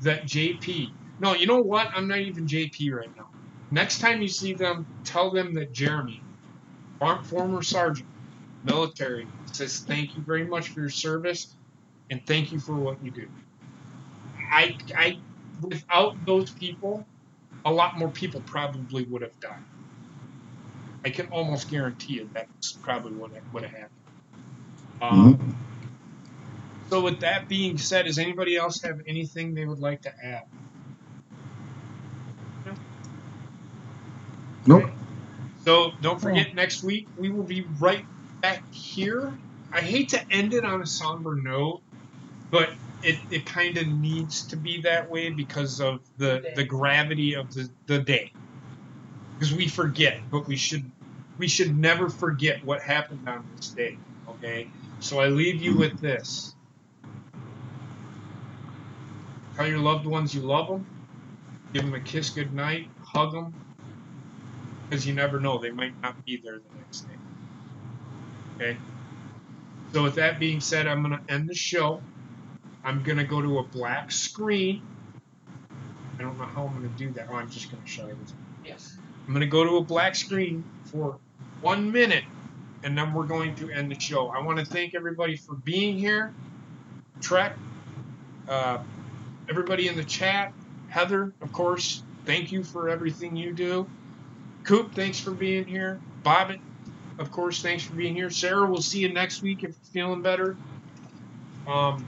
that JP. No, you know what? I'm not even JP right now. Next time you see them, tell them that Jeremy, former sergeant, military, says thank you very much for your service and thank you for what you do. I without those people, a lot more people probably would have died. I can almost guarantee you that's probably what would have happened. So with that being said, does anybody else have anything they would like to add? No? Nope. Okay. So don't forget, next week we will be right back here. I hate to end it on a somber note, but it kind of needs to be that way because of the gravity of the day. Because we forget, but we should never forget what happened on this day. Okay? So I leave you with this. Tell your loved ones you love them. Give them a kiss goodnight. Hug them. Because you never know. They might not be there the next day. Okay? So with that being said, I'm going to end the show. I'm going to go to a black screen. I don't know how I'm going to do that. Oh, I'm just going to show you this. Yes. I'm going to go to a black screen for 1 minute, and then we're going to end the show. I want to thank everybody for being here. Trek, everybody in the chat. Heather, of course, thank you for everything you do. Coop, thanks for being here. Bobbit, of course, thanks for being here. Sarah, we'll see you next week if you're feeling better.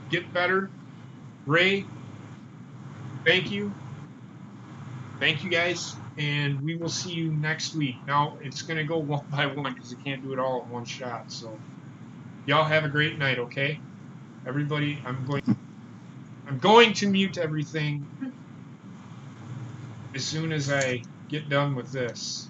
Get better. Ray, thank you. Thank you, guys. And we will see you next week. Now, it's going to go one by one because you can't do it all in one shot. So, y'all have a great night, okay? Everybody, I'm going to mute everything as soon as I get done with this.